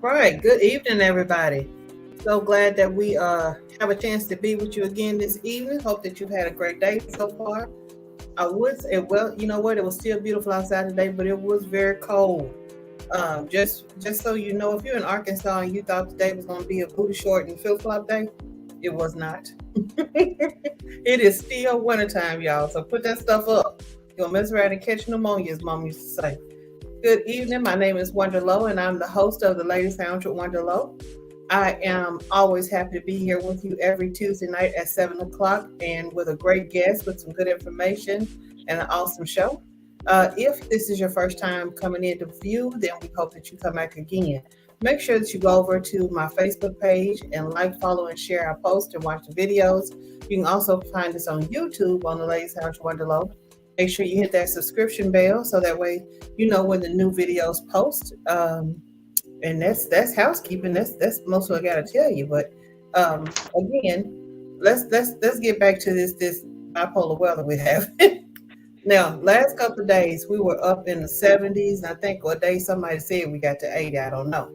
All right. Good evening, everybody. So glad that we have a chance to be with you again this evening. Hope that you've had a great day so far. I would say, well, you know what? It was still beautiful outside today, but it was very cold. Just so you know, if you're in Arkansas and you thought today was going to be a booty short and flip flop day, it was not. It is still wintertime, y'all. So put that stuff up. You'll mess around and catch pneumonia, as mom used to say. Good evening. My name is Wonder Low, and I'm the host of the Ladies Lounge with Wonder Low. I am always happy to be here with you every Tuesday night at 7 o'clock and with a great guest with some good information and an awesome show. If this is your first time coming in to view, then we hope that you come back again. Make sure that you go over to my Facebook page and like, follow, and share our posts and watch the videos. You can also find us on YouTube on the Ladies Lounge with Wonder Low. Make sure you hit that subscription bell so that way you know when the new videos post. And that's housekeeping. That's most of what I got to tell you. But again, let's get back to this bipolar weather we have. Now, last couple of days we were up in the 70s. I think one day somebody said we got to 80. I don't know.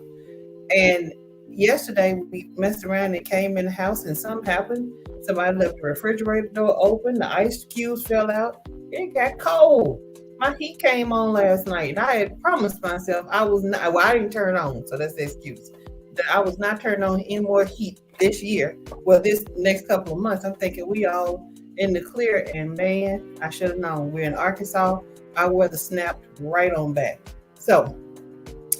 And yesterday we messed around and came in the house and something happened. Somebody left the refrigerator door open. The ice cubes fell out. It got cold. My heat came on last night, and I had promised myself I was not. Well, I didn't turn it on, so that's the excuse. That I was not turning on any more heat this year. Well, this next couple of months, I'm thinking we all in the clear. And man, I should have known. We're in Arkansas. Our weather snapped right on back. So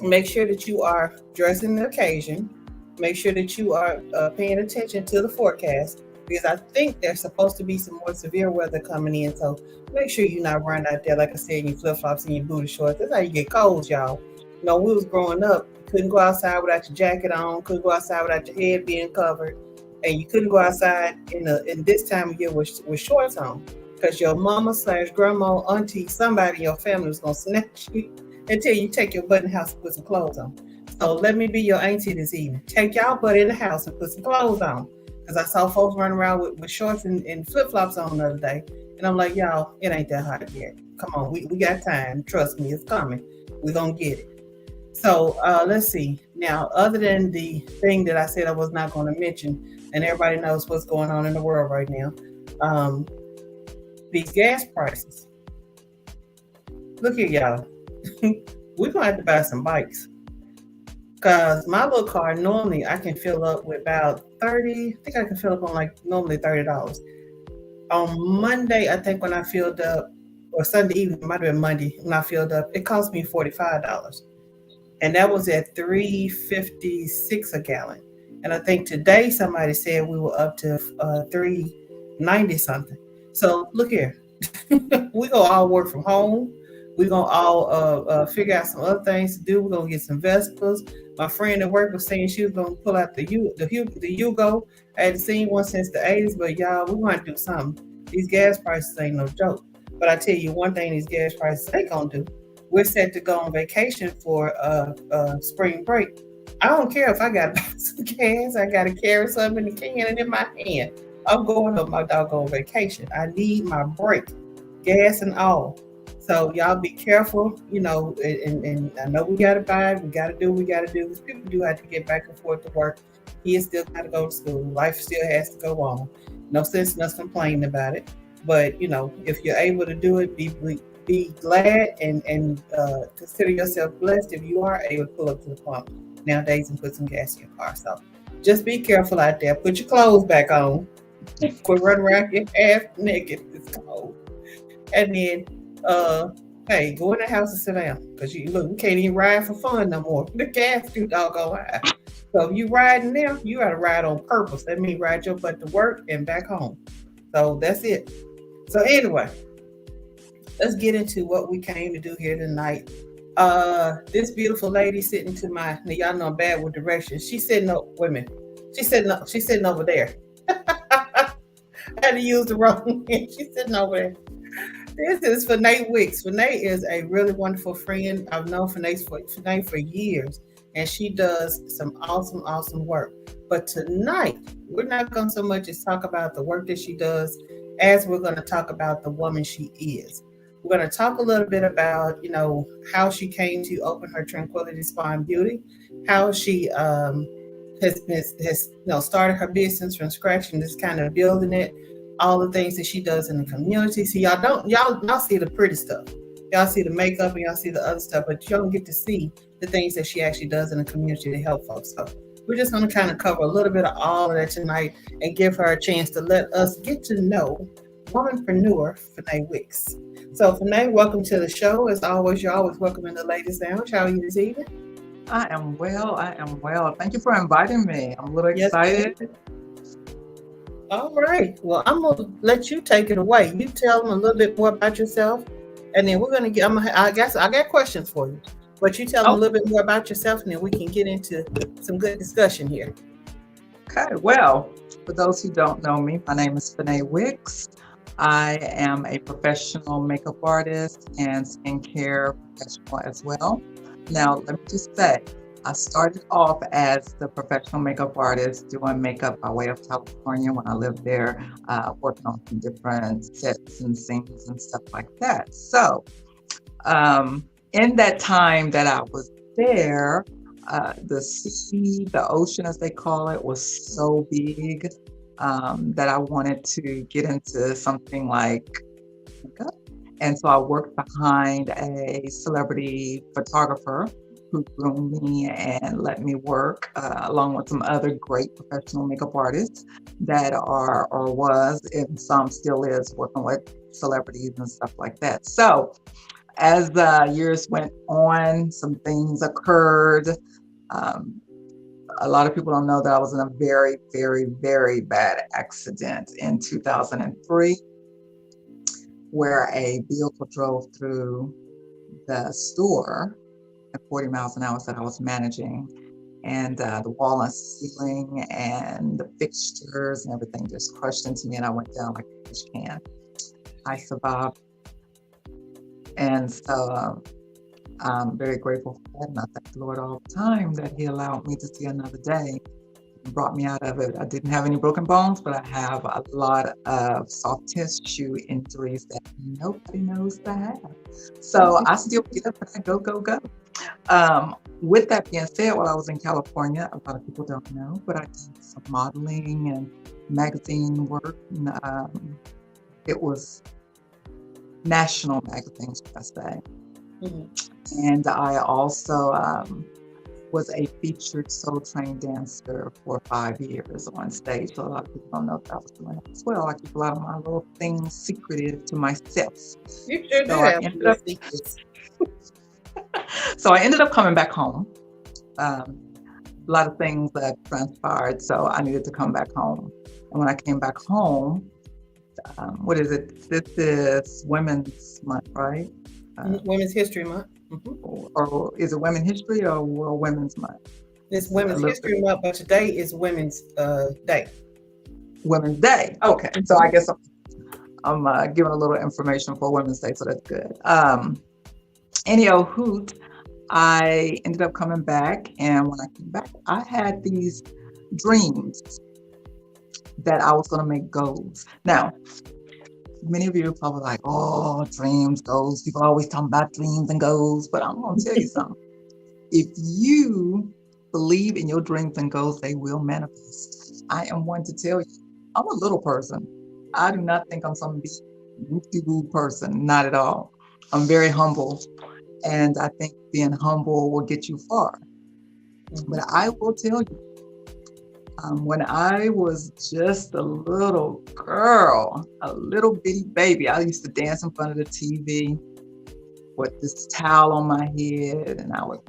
make sure that you are dressing the occasion. Make sure that you are paying attention to the forecast, because I think there's supposed to be some more severe weather coming in. So make sure you're not running out there, like I said, in your flip-flops and your booty shorts. That's how you get colds, y'all. You know, we was growing up, couldn't go outside without your jacket on, couldn't go outside without your head being covered, and you couldn't go outside in this time of year with shorts on, because your mama/grandma, auntie, somebody in your family was going to snatch you until you take your butt in the house and put some clothes on. So let me be your auntie this evening. Take y'all butt in the house and put some clothes on. Because I saw folks running around with shorts and flip-flops on the other day. And I'm like, y'all, it ain't that hot yet. Come on, we got time. Trust me, it's coming. We're going to get it. So let's see. Now, other than the thing that I said I was not going to mention, and everybody knows what's going on in the world right now, these gas prices. Look here, y'all. We're going to have to buy some bikes. Because my little car, normally I can fill up with about 30. I think I can fill up on like normally $30. On Monday, I think when I filled up, or Sunday evening, it might have been Monday, when I filled up, it cost me $45. And that was at $3.56 a gallon. And I think today somebody said we were up to $3.90 something. So look here. We're going to all work from home. We're going to all figure out some other things to do. We're going to get some vegetables. My friend at work was saying she was going to pull out the Yugo. I hadn't seen one since the 80s, but y'all, we're going to do something. These gas prices ain't no joke. But I tell you one thing these gas prices ain't going to do. We're set to go on vacation for spring break. I don't care if I got to buy some gas. I got to carry something in the can and in my hand. I'm going on my doggone vacation. I need my break, gas and all. So y'all be careful, you know, and I know we got to buy it. We got to do what we got to do, because people do have to get back and forth to work. Kids still got to go to school. Life still has to go on. No sense in us complaining about it. But, you know, if you're able to do it, be be glad and consider yourself blessed if you are able to pull up to the pump nowadays and put some gas in your car. So just be careful out there. Put your clothes back on. Quit running around here half naked. It's cold. And then, uh, hey, go in the house and sit down. Because you look, we can't even ride for fun no more. The gas too doggone high. So if you riding now, you gotta ride on purpose. That means ride your butt to work and back home. So that's it. So anyway, let's get into what we came to do here tonight. This beautiful lady sitting to my, now y'all know I'm bad with directions. She's sitting up, women. She's sitting over there. I had to use the wrong hand. She's sitting over there. This is Phanie Wicks. Phanie is a really wonderful friend. I've known Phanie for years, and she does some awesome, awesome work. But tonight, we're not going to so much as talk about the work that she does, as we're going to talk about the woman she is. We're going to talk a little bit about, how she came to open her Tranquility Spa and Beauty, how she has started her business from scratch and just kind of building it, all the things that she does in the community. See, y'all see the pretty stuff. Y'all see the makeup and y'all see the other stuff, but you don't get to see the things that she actually does in the community to help folks. So we're just going to kind of cover a little bit of all of that tonight and give her a chance to let us get to know Womenpreneur Phanie Wicks. So Phanie, welcome to the show. As always, you're always welcome in the ladies' lounge. How are you this evening? I am well. Thank you for inviting me. I'm a little excited. Yes, all right. Well, I'm gonna let you take it away. You tell them a little bit more about yourself, and then we're gonna get. I guess I got questions for you, but you tell them a little bit more about yourself, and then we can get into some good discussion here. Okay. Well, for those who don't know me, my name is Phanie Wicks. I am a professional makeup artist and skincare professional as well. Now, let me just say, I started off as the professional makeup artist doing makeup by way of California when I lived there, working on some different sets and scenes and stuff like that. So, in that time that I was there, the sea, the ocean as they call it, was so big that I wanted to get into something like makeup. And so I worked behind a celebrity photographer who groomed me and let me work along with some other great professional makeup artists that are or was and some still is working with celebrities and stuff like that. So as the years went on, some things occurred. A lot of people don't know that I was in a very, very, very bad accident in 2003 where a vehicle drove through the store at 40 miles an hour that I was managing, and the walnut ceiling and the fixtures and everything just crushed into me, and I went down like a fish can. I survived, and so I'm very grateful for that, and I thank the Lord all the time that He allowed me to see another day and brought me out of it. I didn't have any broken bones, but I have a lot of soft tissue injuries that nobody knows to have. So I still get up and I go, go, go. With that being said, while I was in California, a lot of people don't know, but I did some modeling and magazine work. And, it was national magazines, should I say. Mm-hmm. And I also was a featured Soul Train dancer for 5 years on stage. So a lot of people don't know that I was doing that as well. I keep a lot of my little things secretive to myself. You sure do have secrets. So I ended up coming back home. A lot of things that transpired, so I needed to come back home. And when I came back home, what is it? This is Women's Month, right? Women's History Month. Mm-hmm. Or is it Women's History or World Women's Month? It's Women's History Month, but today is Women's Day. Women's Day. Okay, so I guess I'm giving a little information for Women's Day, so that's good. Anyhow, hoot, I ended up coming back, and when I came back, I had these dreams that I was going to make goals. Now, many of you are probably like, oh, dreams, goals. People always talking about dreams and goals, but I'm going to tell you something. If you believe in your dreams and goals, they will manifest. I am one to tell you, I'm a little person. I do not think I'm some big woo person, not at all. I'm very humble, and I think being humble will get you far. But I will tell you, when I was just a little girl, a little bitty baby, I used to dance in front of the TV with this towel on my head, and I would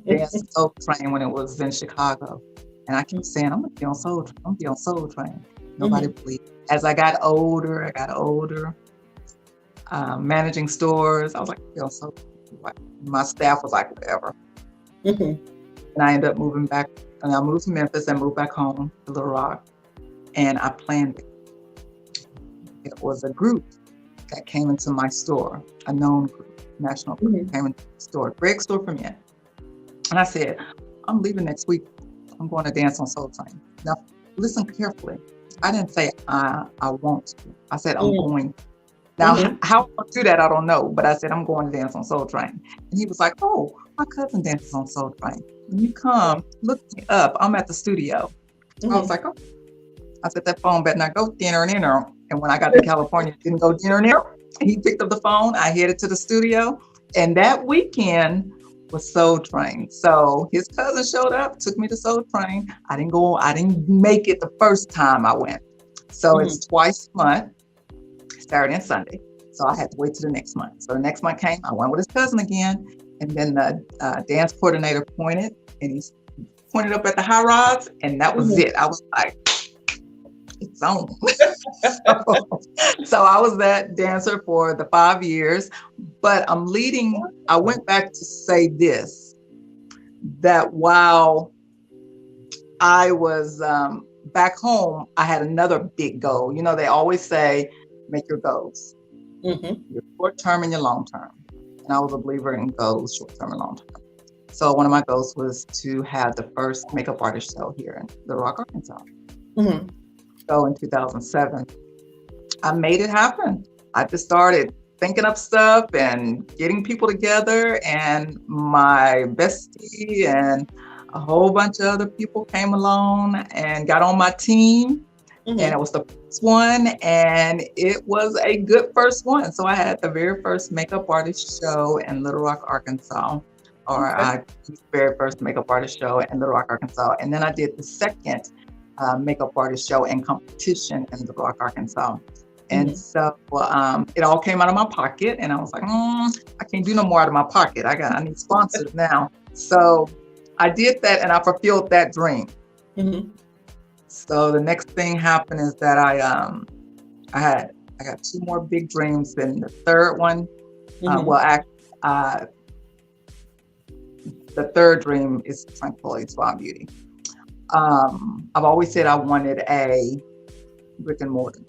dance Soul Train when it was in Chicago. And I kept saying, I'm gonna be on Soul Train. I'm gonna be on Soul Train. Nobody believed. As I got older, managing stores, I was like, be on Soul Train. My staff was like, whatever. And I ended up moving back, and I moved to Memphis and moved back home to Little Rock. And I planned it. It was a group that came into my store, a known group, national group, came into the store, great store for men. And I said, I'm leaving next week. I'm going to dance on Soul Train. Now, listen carefully. I didn't say I want to. I said I'm going. Now, how I do that, I don't know. But I said I'm going to dance on Soul Train. And he was like, oh, my cousin dances on Soul Train. When you come, look me up. I'm at the studio. I was like, oh. I said, that phone better not go dinner. And when I got to California, it didn't go dinner. He picked up the phone. I headed to the studio. And that weekend was Soul Train. So his cousin showed up, took me to Soul Train. I didn't make it the first time I went. So it's twice a month, Saturday and Sunday. So I had to wait till the next month. So the next month came, I went with his cousin again. And then the dance coordinator pointed, and he pointed up at the high rods, and that was it. I was like, it's on. So I was that dancer for the 5 years, but I went back to say this, that while I was back home, I had another big goal. You know, they always say, make your goals, your short term and your long term. And I was a believer in goals, short term and long term. So one of my goals was to have the first makeup artist show here in Little Rock, Arkansas. So in 2007, I made it happen. I just started thinking up stuff and getting people together, and my bestie and a whole bunch of other people came along and got on my team. And it was the first one, and it was a good first one. So I had the very first makeup artist show in Little Rock, Arkansas, I did the very first makeup artist show in Little Rock, Arkansas. And then I did the second makeup artist show and competition in Little Rock, Arkansas. And so it all came out of my pocket, and I was like, I can't do no more out of my pocket. I need sponsors now. So I did that, and I fulfilled that dream. So the next thing happened is that I got two more big dreams. And the third one, the third dream is Tranquility Spa Beauty. I've always said I wanted a brick and mortar.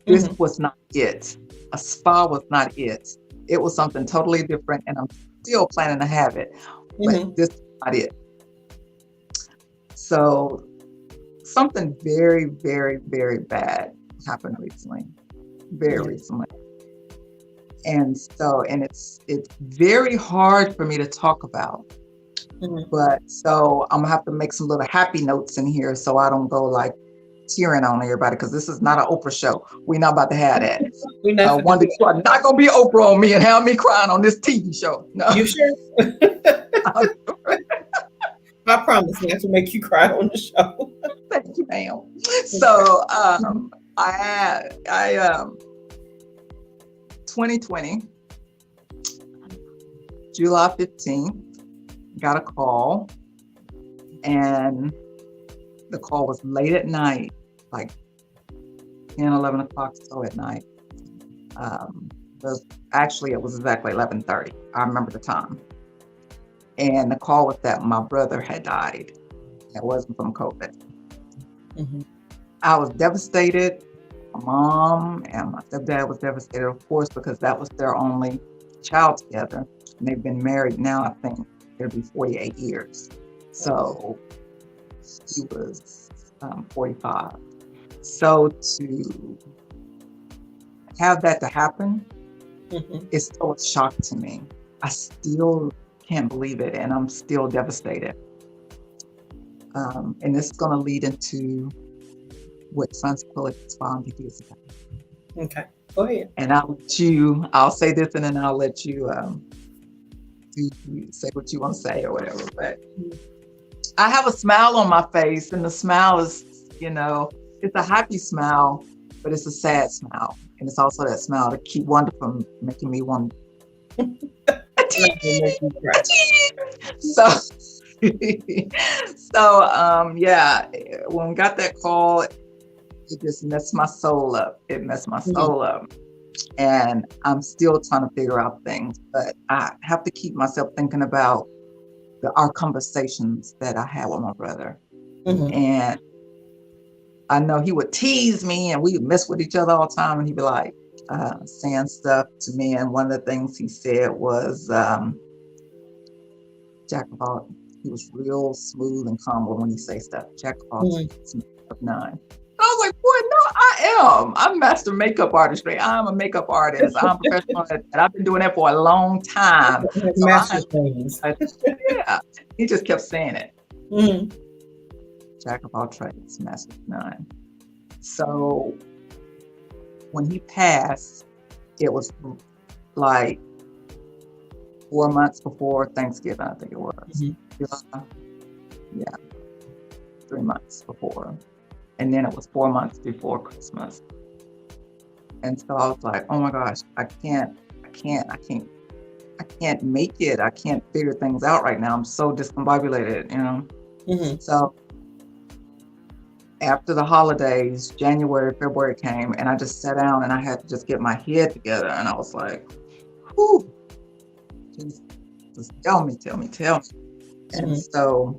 This was not it. A spa was not it. It was something totally different, and I'm still planning to have it, but this is not it. So something very, very, very bad happened recently, recently. And so, and it's very hard for me to talk about, but so I'm gonna have to make some little happy notes in here so I don't go like tearing on everybody, because this is not an Oprah show. We're not about to have that. One day you are not gonna be Oprah on me and have me crying on this TV show. No. You sure? I promise not to make you cry on the show. Thank you, ma'am. So I 2020, July 15th, got a call, and the call was late at night, like 10, 11 o'clock so at night. It was exactly 11:30. I remember the time. And the call was that my brother had died. It wasn't from COVID. I was devastated. My mom and my stepdad was devastated, of course, because that was their only child together. And they've been married now, I think it'll be 48 years. So he was 45. So to have that to happen is still a shock to me. I still can't believe it, and I'm still devastated. And this is going to lead into what Tranquility Spa Beauty is about. Okay. Go ahead. And I'll say this and then I'll let you say what you want to say or whatever. But I have a smile on my face, and the smile is, it's a happy smile, but it's a sad smile. And it's also that smile to keep one from making me want so yeah, when we got that call, it just messed my soul up. It messed my soul up. And I'm still trying to figure out things, but I have to keep myself thinking about our conversations that I had with my brother. And I know he would tease me and we would mess with each other all the time, and he'd be like saying stuff to me. And one of the things he said was, Jack of all, he was real smooth and calm when he say stuff. Jack of all, of none. I was like, boy, no, I am. I'm master makeup artistry. I'm a makeup artist. I'm professional, and I've been doing that for a long time. Yeah, he just kept saying it. Jack of all trades, master of none. So when he passed, it was like 4 months before Thanksgiving, I think it was. Yeah, 3 months before. And then it was 4 months before Christmas. And so I was like, oh my gosh, I can't make it. I can't figure things out right now. I'm so discombobulated, So after the holidays, January, February came, and I just sat down and I had to just get my head together. And I was like, whew, just tell me. And so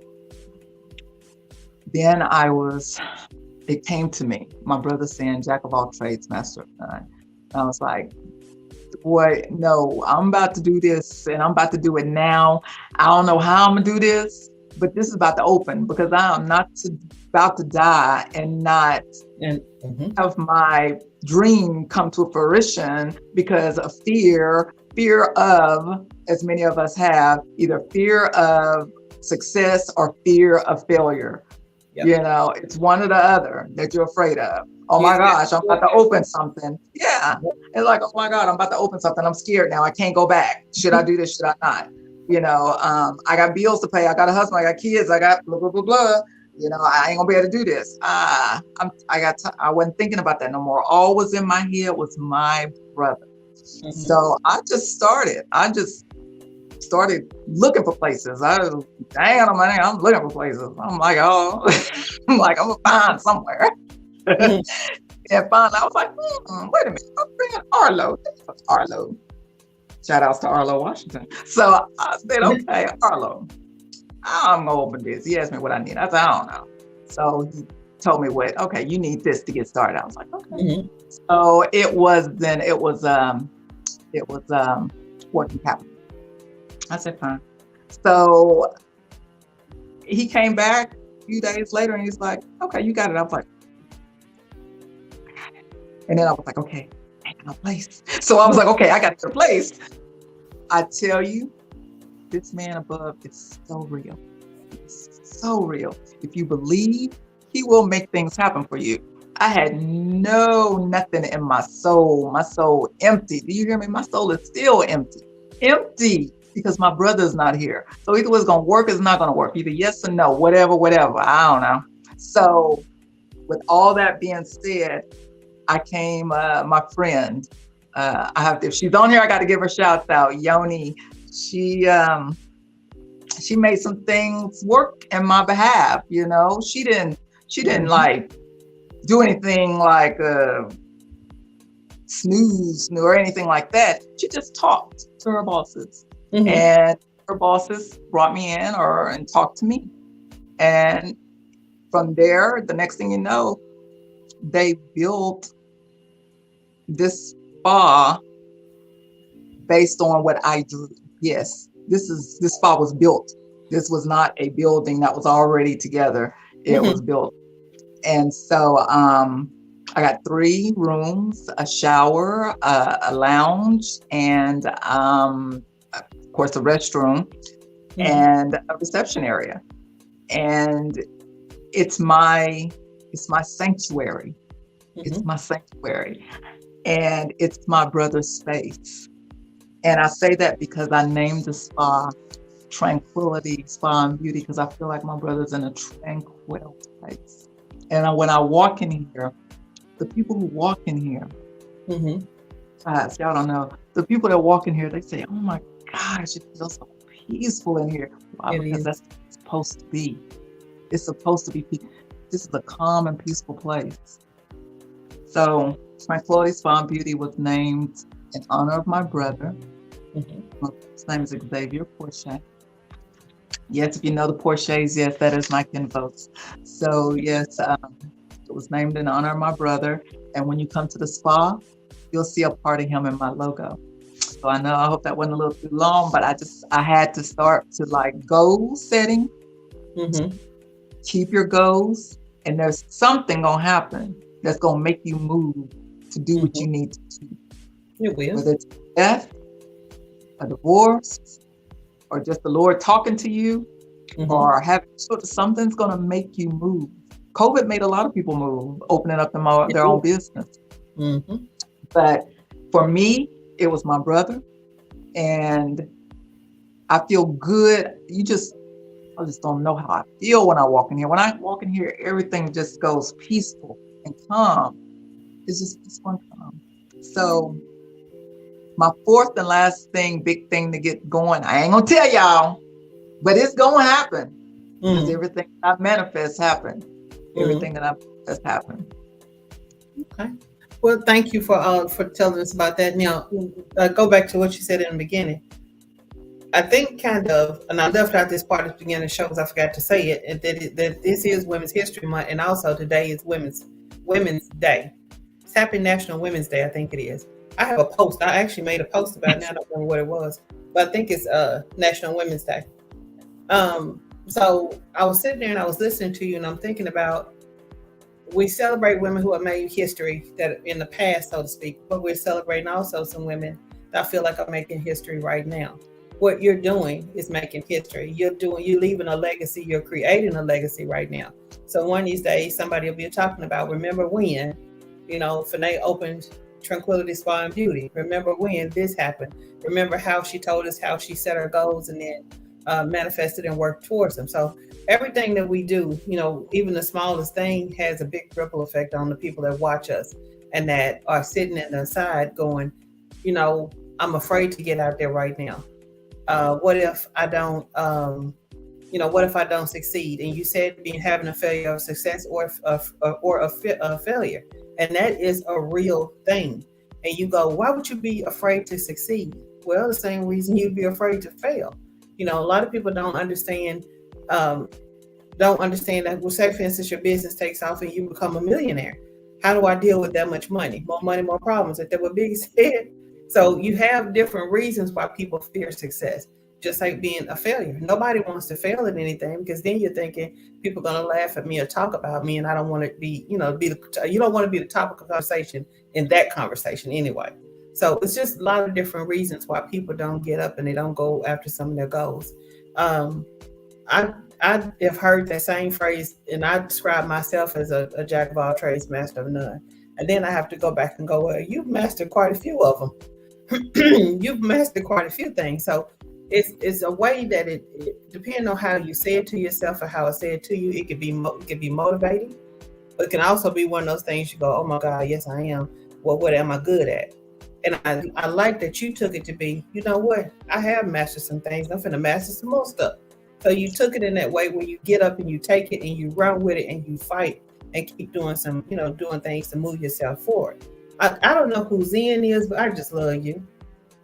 then it came to me, my brother saying, Jack of all trades, master of none. And I was like, boy, no, I'm about to do this and I'm about to do it now. I don't know how I'm gonna do this, but this is about to open, because I am not about to die and not have my dream come to fruition because of fear of, as many of us have, either fear of success or fear of failure. Yep. It's one or the other that you're afraid of. Oh my gosh, I'm about to open something. Yeah. It's like, oh my God, I'm about to open something. I'm scared now. I can't go back. Should I do this? Should I not? I got bills to pay. I got a husband. I got kids. I got blah, blah, blah, blah. I ain't gonna be able to do this. I wasn't thinking about that no more. All was in my head was my brother. So I just started looking for places. I'm looking for places. I'm like, I'm gonna find somewhere. And finally I was like, wait a minute, I'm bringing Arlo. Shout outs to Arlo, Washington. So I said, okay, Arlo, I'm gonna open this. He asked me what I need. I said, I don't know. So he told me you need this to get started. I was like, okay. So it was working capital. I said, fine. So he came back a few days later and he's like, okay, you got it. I was like, I got it. And then I was like, okay, I got a place. So I was like, okay, I got a place. I tell you, this man above is so real. It's so real. If you believe, he will make things happen for you. I had nothing in my soul. My soul empty. Do you hear me? My soul is still empty. Because my brother's not here. So either it's gonna work or it's not gonna work. Either yes or no, whatever. I don't know. So with all that being said, I came, my friend, if she's on here, I gotta give her shouts out. Yoni, she made some things work in my behalf, She didn't like do anything like snooze or anything like that. She just talked to her bosses. And her bosses brought me in and talked to me. And from there, the next thing you know, they built this spa based on what I drew. Yes, this spa was built. This was not a building that was already together. It was built. And so I got 3 rooms, a shower, a lounge, and of course, a restroom and a reception area. And it's my sanctuary. It's my sanctuary. and it's my brother's space. And I say that because I named the spa Tranquility Spa and Beauty, because I feel like my brother's in a tranquil place. And when I walk in here, the people who walk in here, Mm-hmm. y'all don't know, the people that walk in here, they say, oh my gosh, it feels so peaceful in here. Why? It Because is. that's what it's supposed to be. It's supposed to be peaceful. This is a calm and peaceful place. So Tranquility Spa and Beauty was named in honor of my brother. Mm-hmm. His name is Xavier Porche. Yes, if you know the Porches, yes, that is my kinfolks. So yes, it was named in honor of my brother. And when you come to the spa, you'll see a part of him in my logo. So I know, I hope that wasn't a little too long, but I had to start to like goal setting. Mm-hmm. Keep your goals, and there's something gonna happen that's gonna make you move to do what you Mm-hmm. need to do. It will. Whether it's death, a divorce, or just the Lord talking to you, Mm-hmm. or having something's gonna make you move. COVID made a lot of people move, opening up It their own will. business. Mm-hmm. But for me, it was my brother, and I feel good. I just don't know how I feel when I walk in here. When I walk in here, everything just goes peaceful and calm. It's just peaceful and calm. So my fourth and last big thing to get going, I ain't gonna tell y'all, but it's gonna happen, because Mm-hmm. everything I manifest happened. Mm-hmm. Everything that I manifest happened. Okay. Well, thank you for telling us about that. Now, go back to what you said in the beginning. I think kind of, and I left out this part at the beginning of the show because I forgot to say it, and that this is Women's History Month, and also today is Women's Day. It's Happy National Women's Day, I think it is. I have a post. I actually made a post about it now. I don't remember what it was, but I think it's National Women's Day. So I was sitting there and I was listening to you, and I'm thinking about, we celebrate women who have made history that in the past, so to speak, but we're celebrating also some women that I feel like are making history right now. What you're doing is making history. You're leaving a legacy. You're creating a legacy right now. So one of these days, somebody will be talking about, remember when, Phanie opened Tranquility Spa and Beauty. Remember when this happened. Remember how she told us how she set her goals and then manifested and worked towards them. So everything that we do, even the smallest thing has a big ripple effect on the people that watch us and that are sitting in the side going, I'm afraid to get out there right now. What if I don't, what if I don't succeed? And you said being having a failure of success or a failure. And that is a real thing. And you go, why would you be afraid to succeed? Well, the same reason you'd be afraid to fail. A lot of people um, don't understand that. Well, say for instance, your business takes off and you become a millionaire. How do I deal with that much money? More money, more problems. If that what Biggie said. So you have different reasons why people fear success. Just like being a failure. Nobody wants to fail at anything because then you're thinking people are going to laugh at me or talk about me, and I don't want to be, you don't want to be the topic of conversation in that conversation anyway. So it's just a lot of different reasons why people don't get up and they don't go after some of their goals. Um, I I have heard that same phrase, and I describe myself as a jack of all trades, master of none. And then I have to go back and go, well, you've mastered quite a few of them. You've mastered quite a few things. So it's a way that it depending on how you say it to yourself or how I say it to you, it could be motivating, but it can also be one of those things you go, oh my God, yes I am. Well, what am I good at? And I like that you took it to be, you know what? I have mastered some things. I'm finna master some more stuff. So you took it in that way where you get up and you take it and you run with it and you fight and keep doing doing things to move yourself forward. I don't know who Zen is, but I just love you.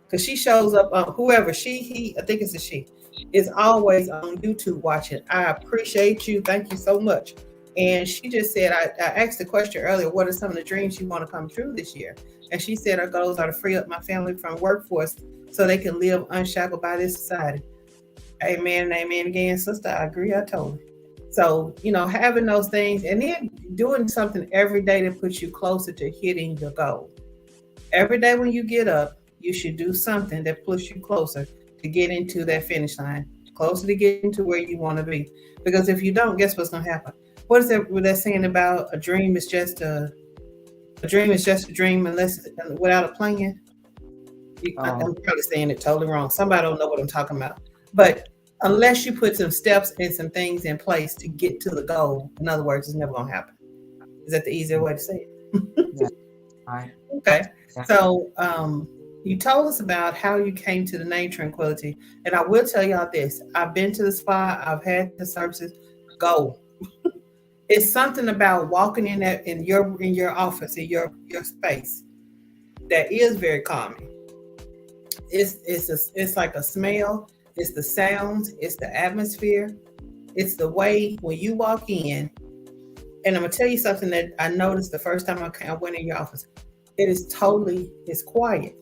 Because she shows up on whoever he, I think it's a she, is always on YouTube watching. I appreciate you. Thank you so much. And she just said, I asked the question earlier, what are some of the dreams you want to come true this year? And she said her goals are to free up my family from workforce so they can live unshackled by this society. Amen and amen again, sister. I agree. I totally. So, having those things and then doing something every day that puts you closer to hitting your goal. Every day when you get up, you should do something that puts you closer to get into that finish line, closer to getting to where you want to be. Because if you don't, guess what's going to happen? What is that saying about a dream is just a A dream is just a dream unless without a plan. Oh, I'm probably saying it totally wrong. Somebody don't know what I'm talking about. But unless you put some steps and some things in place to get to the goal, in other words, it's never gonna happen. Is that the easier way to say it? yeah, right. Okay. Yeah. So you told us about how you came to the name Tranquility. And I will tell y'all this. I've been to the spa, I've had the services. Go. It's something about walking in that in your office, in your space that is very calming. It's like a smell, it's the sounds, it's the atmosphere, it's the way when you walk in. And I'm gonna tell you something that I noticed the first time I went in your office. It's quiet.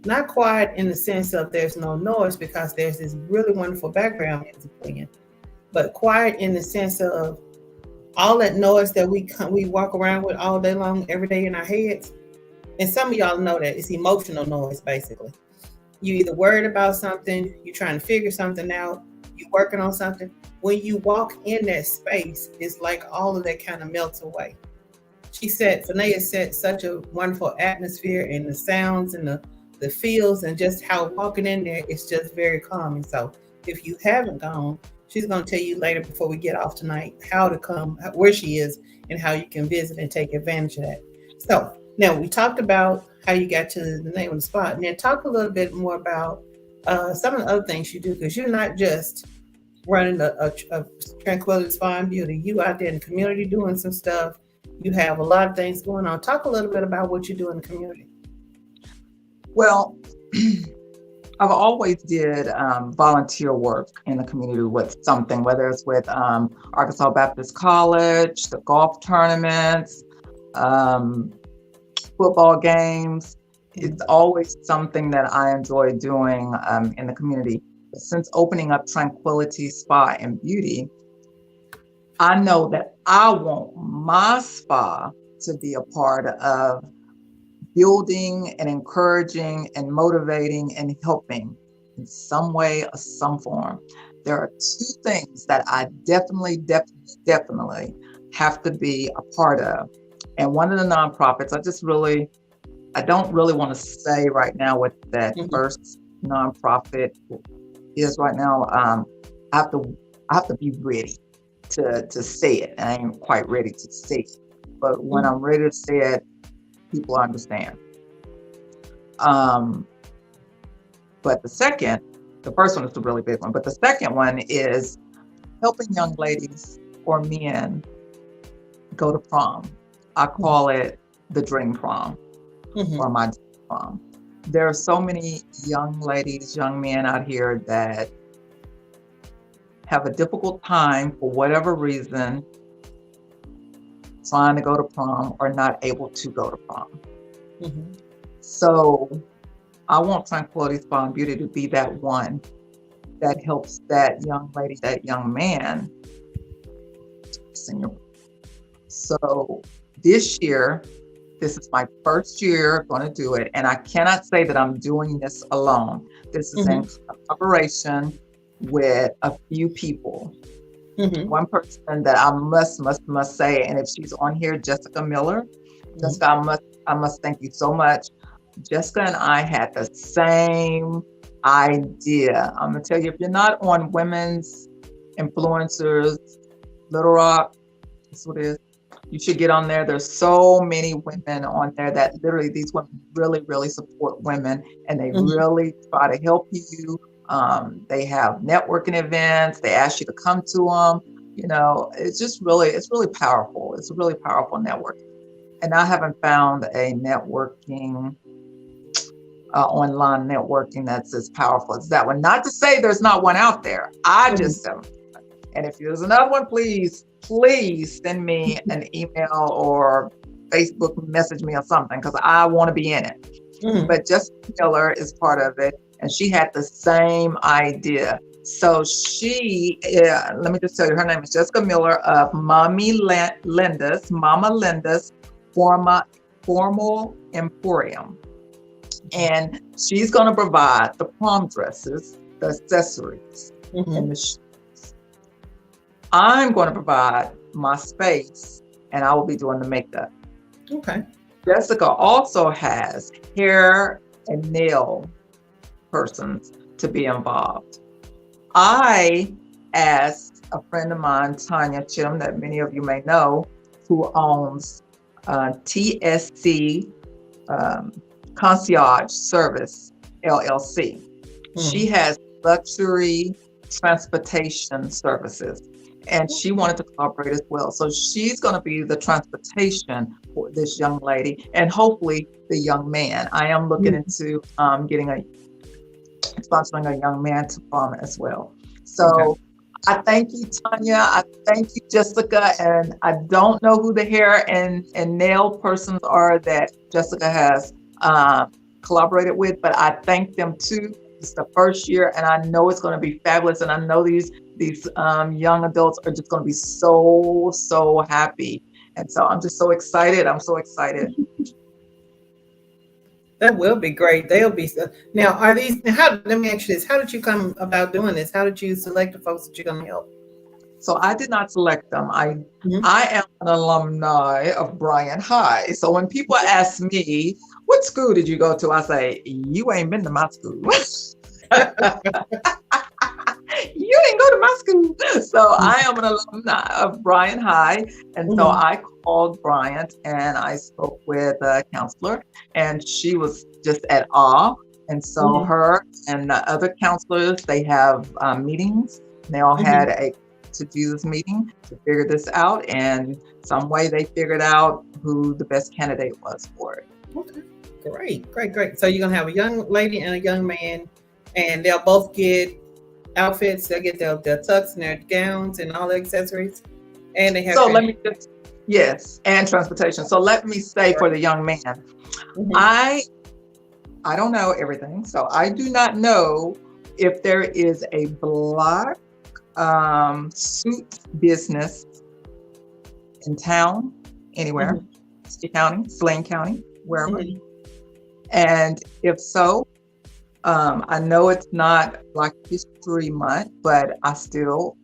Not quiet in the sense of there's no noise because there's this really wonderful background music playing, but quiet in the sense of all that noise that we walk around with all day long, every day in our heads. And some of y'all know that it's emotional noise, basically. You either worried about something, you're trying to figure something out, you're working on something. When you walk in that space, it's like all of that kind of melts away. Phania set such a wonderful atmosphere and the sounds and the feels and just how walking in there is just very calming. So if you haven't gone, she's going to tell you later before we get off tonight how to come, where she is, and how you can visit and take advantage of that. So now we talked about how you got to the name of the spot. And then talk a little bit more about some of the other things you do, because you're not just running a Tranquility Spa and Beauty. You out there in the community doing some stuff. You have a lot of things going on. Talk a little bit about what you do in the community. Well, I've always did volunteer work in the community with something, whether it's with Arkansas Baptist College, the golf tournaments, football games. It's always something that I enjoy doing in the community. Since opening up Tranquility Spa and Beauty, I know that I want my spa to be a part of building and encouraging and motivating and helping in some way or some form. There are two things that I definitely have to be a part of. And one of the nonprofits, I don't really want to say right now what that first nonprofit is right now. I have to be ready to say it. I ain't quite ready to say it, but when I'm ready to say it, people understand. But the first one is the really big one, but the second one is helping young ladies or men go to prom. I call it the dream prom or my dream prom. There are so many young ladies, young men out here that have a difficult time for whatever reason trying to go to prom or not able to go to prom. So I want Tranquility Spa and Beauty to be that one that helps that young lady, that young man. So this year, this is my first year going to do it. And I cannot say that I'm doing this alone. This is in collaboration with a few people. One person that I must say, and if she's on here, Jessica Miller. Jessica, I must thank you so much. Jessica and I had the same idea. I'm gonna tell you, if you're not on Women's Influencers, Little Rock, that's what it is. You should get on there. There's so many women on there that literally these women really support women, and they really try to help you. They have networking events. They ask you to come to them. You know, it's really powerful. It's a really powerful network. And I haven't found a networking, online networking that's as powerful as that one. Not to say there's not one out there. I just don't. And if there's another one, please send me an email or Facebook message me or something, because I want to be in it. But Jessica Miller is part of it, and she had the same idea. So let me just tell you, her name is Jessica Miller of Mama Linda's Formal Emporium. And she's going to provide the prom dresses, the accessories, and the shoes. I'm going to provide my space, and I will be doing the makeup. Okay. Jessica also has hair and nail persons to be involved. I asked a friend of mine, Tanya Chim, that many of you may know, who owns TSC um, Concierge Service LLC. She Mm. has luxury transportation services, and she wanted to collaborate as well. So she's going to be the transportation for this young lady and hopefully the young man. I am looking Mm. into getting a sponsoring a young man to farm as well. Okay. So I thank you, Tanya. I thank you, Jessica. And I don't know who the hair and nail persons are that Jessica has collaborated with, but I thank them too. It's the first year, and I know it's going to be fabulous. And I know these young adults are just going to be so happy. And so I'm just so excited. I'm so excited. That will be great. They'll be now. Are these? How? Let me ask you this: how did you come about doing this? How did you select the folks that you're going to help? So I did not select them. Mhm. I am an alumni of Bryan High. So when people ask me, what school did you go to? I say, you ain't been to my school. You didn't go to my school. So I am an alumni of Bryan High. And so Mhm. I called Bryant and I spoke with a counselor, and she was just at awe. And so Mhm. her and the other counselors, they have meetings. They all had Mhm. a to do this meeting to figure this out. And some way they figured out who the best candidate was for it. Okay. Great. Great. Great. So you're gonna have a young lady and a young man, and they'll both get outfits. They'll get their tux and their gowns and all the accessories, and they have So hair. let me just, yes, and transportation. So let me say for the young man, Mhm. I I don't know everything. So I do not know if there is a black suit business in town, anywhere, Mhm. City County, Slane County, wherever. Mhm. And if so, I know it's not Black History Month, but I still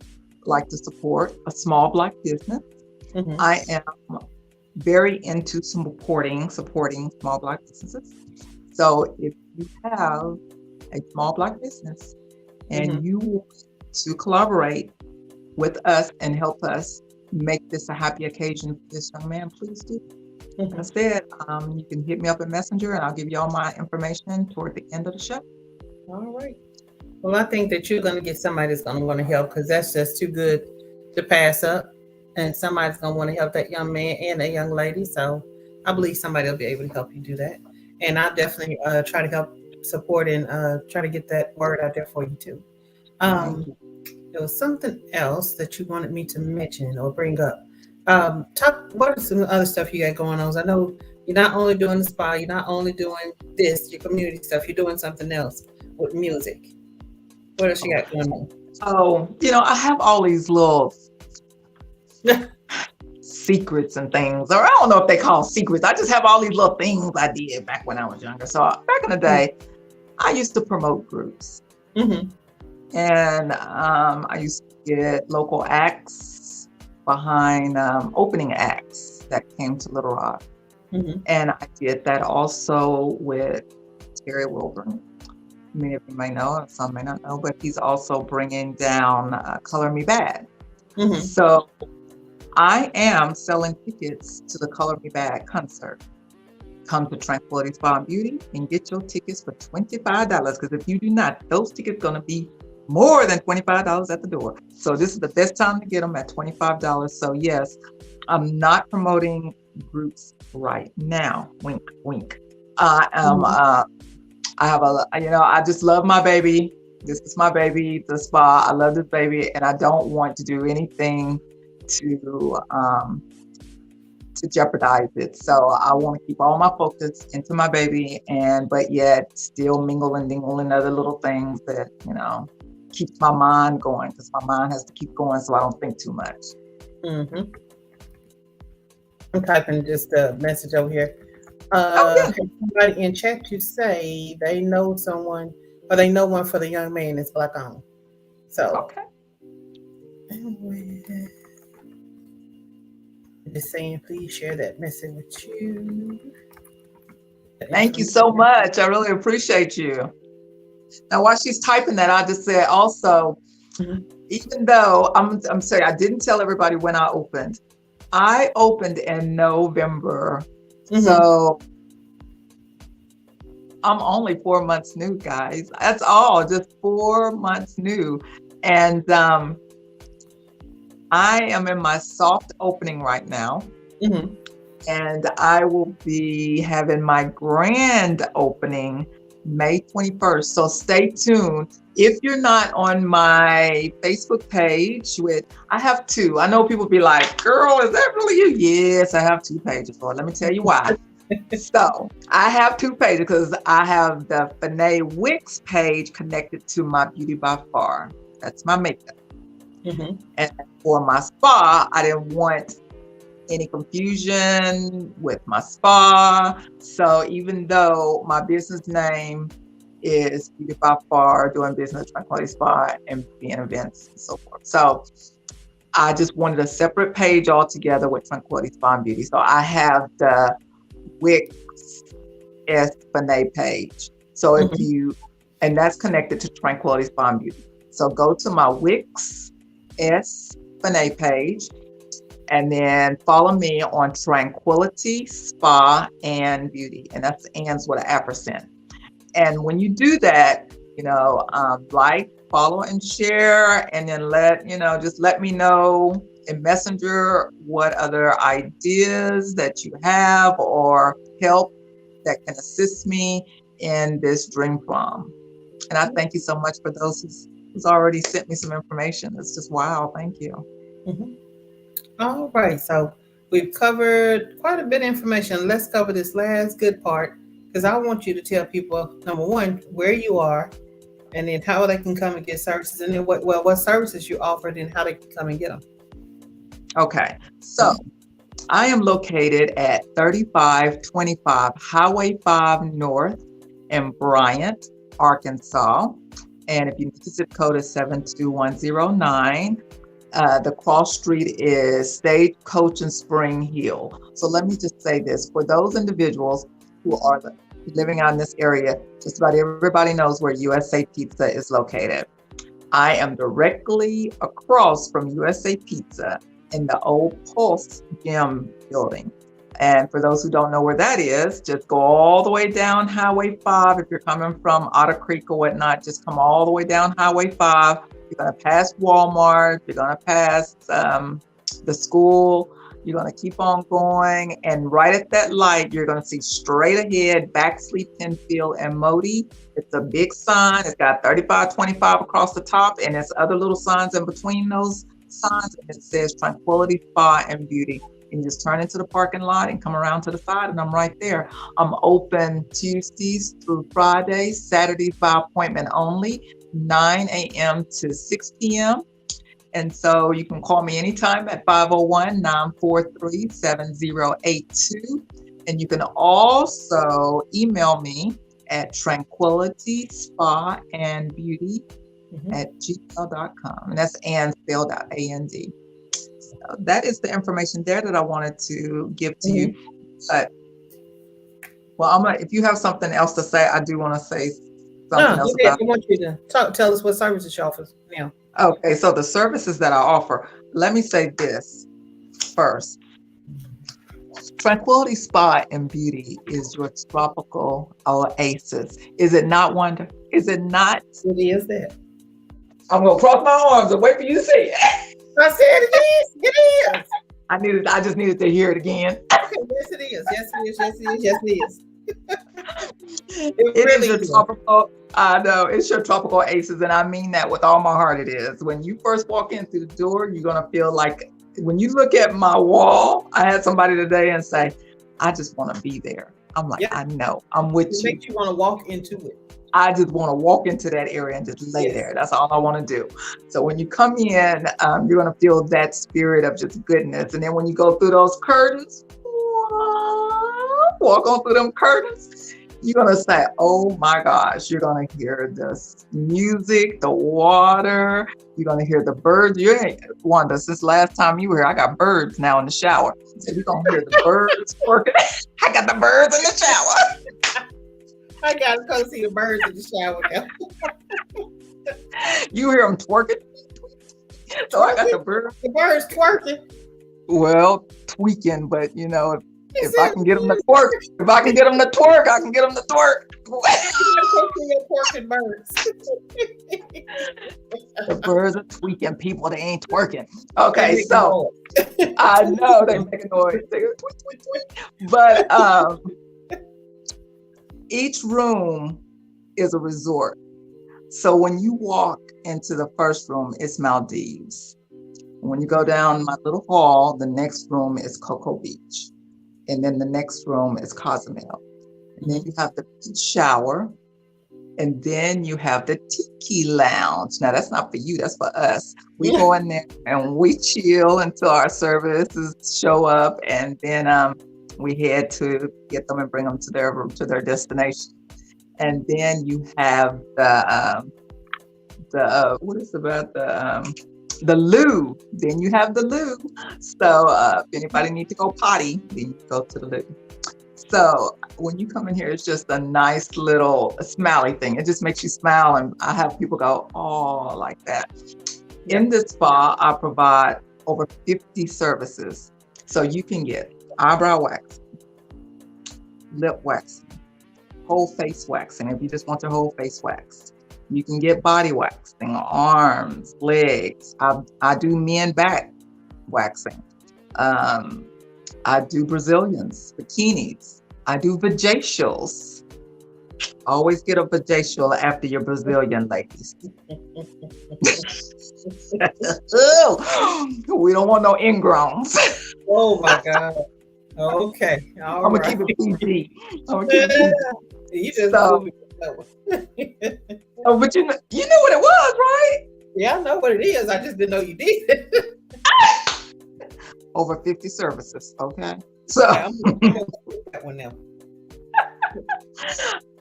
like to support a small Black business. Mhm. I am very into supporting small Black businesses. So if you have a small Black business and Mhm. you want to collaborate with us and help us make this a happy occasion for this young man, please do. Like I Mhm. said, you can hit me up in Messenger and I'll give you all my information toward the end of the show. All right. Well, I think that you're going to get somebody that's going to want to help because that's just too good to pass up. And somebody's going to want to help that young man and that young lady. So I believe somebody will be able to help you do that. And I'll definitely try to help support and try to get that word out there for you too. Thank Um, you. there was something else that you wanted me to mention or bring up. Talk. What are some other stuff you got going on? I know you're not only doing the spa, you're not only doing this, your community stuff. You're doing something else with music. What else you got going Oh, I have all these little on? secrets and things, or I don't know if they call secrets. I just have all these little things I did back when I was younger. So back in the day, I used to promote groups, Mm-hmm. and I used to get local acts behind opening acts that came to Little Rock. Mm-hmm. And I did that also with Terry Wilburn. Many of you may know, and some may not know, but he's also bringing down Color Me Bad. Mm-hmm. So I am selling tickets to the Color Me Bad concert. Come to Tranquility Spa and Beauty and get your tickets for $25. Because if you do not, those tickets are going to be more than $25 at the door. So this is the best time to get them at $25. So yes, I'm not promoting groups right now. Wink, wink. I am. Mm-hmm. I have I just love my baby. This is my baby, the spa. I love this baby, and I don't want to do anything to jeopardize it. So I want to keep all my focus into my baby, but yet still mingle and dingle and other little things that keeps my mind going, because my mind has to keep going so I don't think too much. Mm-hmm. I'm typing just a message over here. Oh yeah. Had somebody in chat to say they know someone or they know one for the young man that's black owned. So Okay. Just saying, please share that message with you. Thank you so much. I really appreciate you. Now, while she's typing that, I just said also, even though I'm sorry, I didn't tell everybody when I opened. I opened in November. So I'm only 4 months new, guys. That's all, just 4 months new. And I am in my soft opening right now. And I will be having my grand opening May 21st. So stay tuned. If you're not on my Facebook page, I have two. I know people be like, girl, is that really you? Yes, I have 2 pages. Lord, let me tell you why. So I have 2 pages because I have the Phanie Wicks page connected to my Beauty by Far. That's my makeup. And for my spa, I didn't want any confusion with my spa. So even though my business name is Beauty by Far, doing business Tranquility Spa and being events and so forth. So I just wanted a separate page altogether with Tranquility Spa and Beauty. So I have the Wicks S Phanie page. So if you, and that's connected to Tranquility Spa and Beauty. So go to my Wicks S Phanie page and then follow me on Tranquility Spa and Beauty. And that's Ann's with an ampersand. And when you do that, like, follow and share, and then just let me know in Messenger what other ideas that you have or help that can assist me in this dream prom. And I thank you so much for those who's already sent me some information. It's just wow. Thank you. All right. So we've covered quite a bit of information. Let's cover this last good part, because I want you to tell people, number one, where you are, and then how they can come and get services, and then what services you offered and how they can come and get them. Okay. So I am located at 3525 Highway 5 North in Bryant, Arkansas. And if you need the zip code is 72109. The cross street is Stagecoach and Spring Hill. So let me just say this, for those individuals who are living out in this area, just about everybody knows where USA Pizza is located. I am directly across from USA Pizza in the old Pulse Gym building. And for those who don't know where that is, just go all the way down Highway 5. If you're coming from Otter Creek or whatnot, just come all the way down Highway 5. You're going to pass Walmart. You're going to pass the school. You're going to keep on going. And right at that light, you're going to see straight ahead, Baxley, Penfield, and Modi. It's a big sign. It's got 3525 across the top, and there's other little signs in between those signs. And it says Tranquility Spa and Beauty. And you just turn into the parking lot and come around to the side, and I'm right there. I'm open Tuesdays through Fridays, Saturdays by appointment only, 9 a.m. to 6 p.m. And so you can call me anytime at 501-943-7082. And you can also email me at tranquilityspaandbeauty@gmail.com. And that's Ann spelled out A-N-D. So that is the information there that I wanted to give to you. But if you have something else to say, I do want to say something else about it. I want you to tell us what services you offer now. Okay, so the services that I offer, let me say this first. Tranquility Spa and Beauty is your tropical oasis. Is it not, Wanda? Is it not? It is that. I'm going to cross my arms and wait for you to say it. I said it is. It is. I just needed to hear it again. Okay, yes it is. Yes it is. Yes it is. Yes it is. It really is your tropical. I know it's your tropical oasis, and I mean that with all my heart. It is. When you first walk in through the door, you're gonna feel like when you look at my wall. I had somebody today and say, "I just want to be there." I'm like, I know. I'm with you. It makes you want to walk into it. I just want to walk into that area and just lay there. That's all I want to do. So when you come in, you're going to feel that spirit of just goodness. And then when you go through those curtains, walk on through them curtains, You're going to say, oh my gosh, you're going to hear the music, the water, you're going to hear the birds. You ain't, Wanda, since last time you were here, I got birds now in the shower. So you're going to hear the birds working. I got the birds in the shower. I got to go see the birds in the shower now. You hear them twerking. So I got the birds. The birds twerking. Well, tweaking, but you know, if I can get them to twerk, I can get them to twerk. Twerking birds. The birds are tweaking, people, they ain't twerking. Okay, so I know they make a noise. They go tweet, tweet, tweet. But each room is a resort. So when you walk into the first room, it's Maldives. When you go down my little hall, the next room is Cocoa Beach. And then the next room is Cozumel. And then you have the beach shower. And then you have the Tiki Lounge. Now, that's not for you, that's for us. We go in there and we chill until our services show up. And then we head to get them and bring them to their destination. And then you have the loo. Then you have the loo. So if anybody needs to go potty, then you go to the loo. So when you come in here, it's just a nice little smiley thing. It just makes you smile, and I have people go, oh, like that. In this spa, I provide over 50 services. So you can get eyebrow wax, lip waxing, whole face waxing if you just want your whole face waxed. You can get body waxing, arms, legs. I do men back waxing. I do Brazilians, bikinis. I do vajacials. Always get a vajacial after your Brazilian, ladies. We don't want no ingrowns. Oh my God. Okay. I'm gonna keep it PG. You just oh, but you know what it was, right? Yeah, I know what it is. I just didn't know you did. Over 50 services. Okay. So I'm gonna that one now.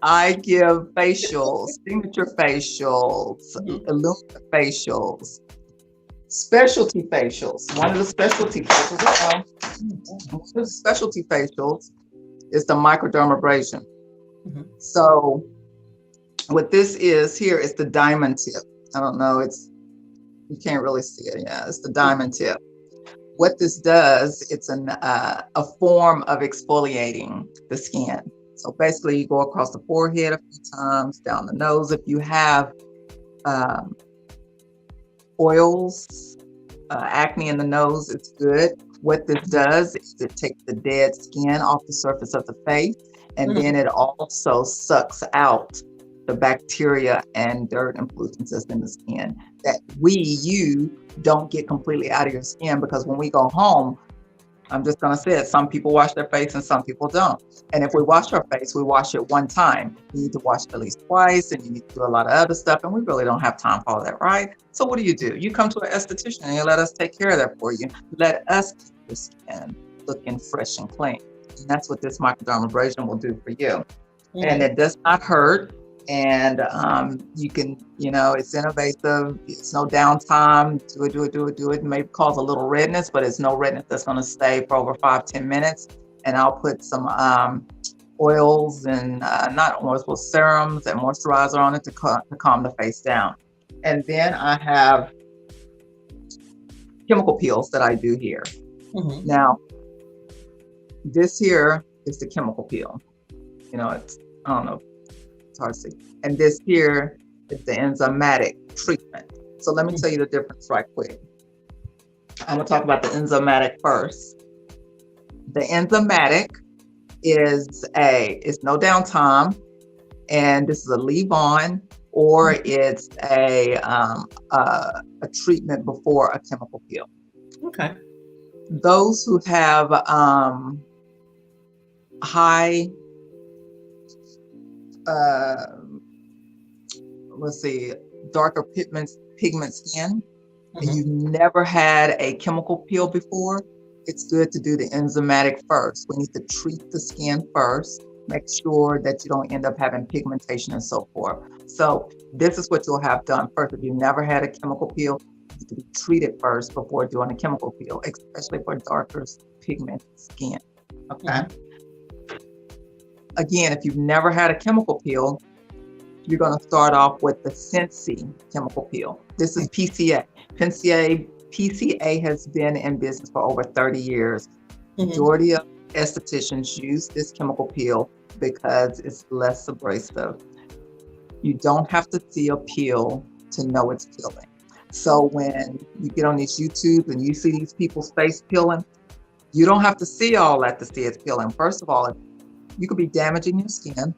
I give facials, signature facials, illuminate facials, specialty facials. One of the specialty facials is the microdermabrasion. Mm-hmm. So what this is here is the diamond tip. I don't know, you can't really see it. Yeah, it's the diamond tip. What this does, it's a form of exfoliating the skin. So basically you go across the forehead a few times, down the nose. If you have oils, acne in the nose, it's good. What this does is it takes the dead skin off the surface of the face, and then it also sucks out the bacteria and dirt and pollutants that's in the skin that you don't get completely out of your skin, because when we go home, I'm just going to say it, some people wash their face and some people don't. And if we wash our face, we wash it one time. You need to wash it at least twice, and you need to do a lot of other stuff, and we really don't have time for all that, right? So what do? You come to an esthetician and you let us take care of that for you. Let us keep your skin looking fresh and clean. And that's what this microdermabrasion will do for you. And it does not hurt. And you can, it's invasive. It's no downtime. Do it. It may cause a little redness, but it's no redness that's going to stay for over 5-10 minutes. And I'll put some oils and not oils, but serums and moisturizer on it to calm the face down. And then I have chemical peels that I do here. Mm-hmm. Now, this here is the chemical peel. It's, I don't know, it's hard to see. And this here is the enzymatic treatment. So let me tell you the difference right quick. I'm gonna talk about the enzymatic first. The enzymatic it's no downtime, and this is a leave-on, or it's a treatment before a chemical peel. Okay. Those who have high darker pigment skin, and you've never had a chemical peel before, it's good to do the enzymatic first. We need to treat the skin first. make sure that you don't end up having pigmentation and so forth. So this is what you'll have done first. If you've never had a chemical peel, you need to be treated first before doing a chemical peel, especially for darker pigmented skin. Okay. Again, if you've never had a chemical peel, you're going to start off with the Sensi chemical peel. This is PCA. PCA has been in business for over 30 years. Majority of estheticians use this chemical peel because it's less abrasive. You don't have to see a peel to know it's peeling. So when you get on these YouTube and you see these people's face peeling, you don't have to see all that to see it's peeling. First of all, you could be damaging your skin.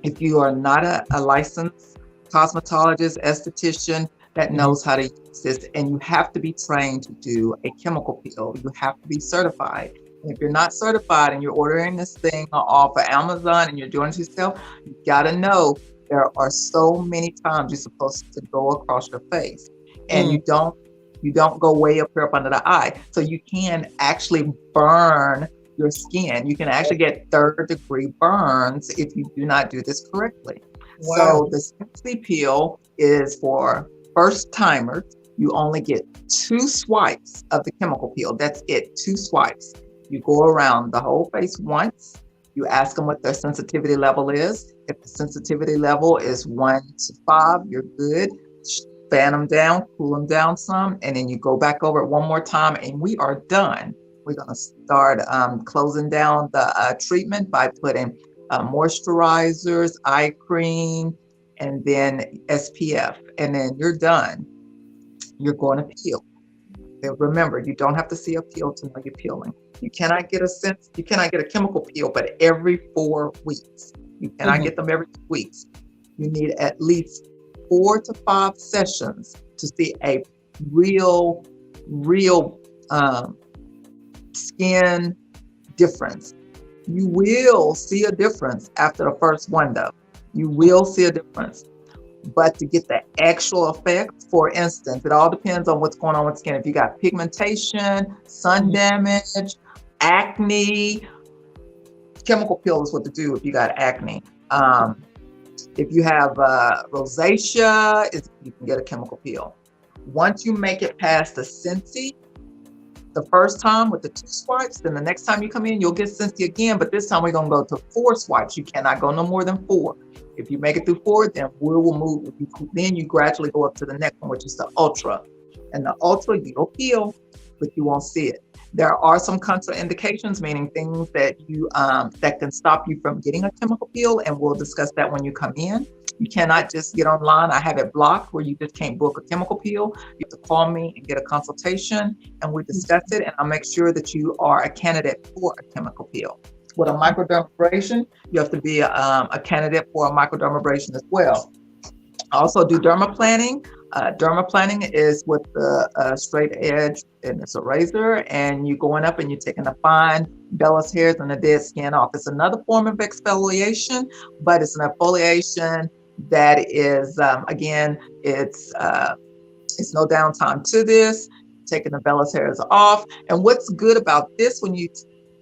If you are not a licensed cosmetologist, esthetician that knows how to use this, and you have to be trained to do a chemical peel, you have to be certified. And if you're not certified and you're ordering this thing off of Amazon and you're doing it yourself, you gotta know there are so many times you're supposed to go across your face, and you don't go way up here up under the eye. So you can actually burn your skin. You can actually get 3rd-degree burns if you do not do this correctly. Wow. So the Sensi peel is for first timers. You only get 2 swipes of the chemical peel. That's it, 2 swipes. You go around the whole face once. You ask them what their sensitivity level is. If the sensitivity level is 1 to 5, you're good. Fan them down, cool them down some, and then you go back over it one more time, and we are done. We're going to start closing down the treatment by putting moisturizers, eye cream, and then SPF, and then you're done. You're going to peel. And remember, you don't have to see a peel to know you're peeling. You cannot get a chemical peel, but every 4 weeks. You cannot get them every 2 weeks. You need at least 4 to 5 sessions to see a real skin difference. You will see a difference after the first one, though. You will see a difference. But to get the actual effect, for instance, it all depends on what's going on with skin. If you got pigmentation, sun damage, acne, chemical peel is what to do if you got acne. If you have rosacea, you can get a chemical peel. Once you make it past the Sensi, the first time with the 2 swipes, then the next time you come in, you'll get Sensi again, but this time we're gonna go to 4 swipes. You cannot go no more than 4. If you make it through 4, then we will move. Then you gradually go up to the next one, which is the Ultra. And the Ultra, you'll peel, but you won't see it. There are some contraindications, meaning things that you that can stop you from getting a chemical peel, and we'll discuss that when you come in. You cannot just get online. I have it blocked where you just can't book a chemical peel. You have to call me and get a consultation, and we discuss it, and I'll make sure that you are a candidate for a chemical peel. With a microdermabrasion, you have to be a candidate for a microdermabrasion as well. I also do dermaplaning. Dermaplaning is with the straight edge, and it's a razor, and you're going up and you're taking the fine vellus hairs and the dead skin off. It's another form of exfoliation, but it's an exfoliation that is, again, it's no downtime to this, taking the vellus hairs off. And what's good about this, when you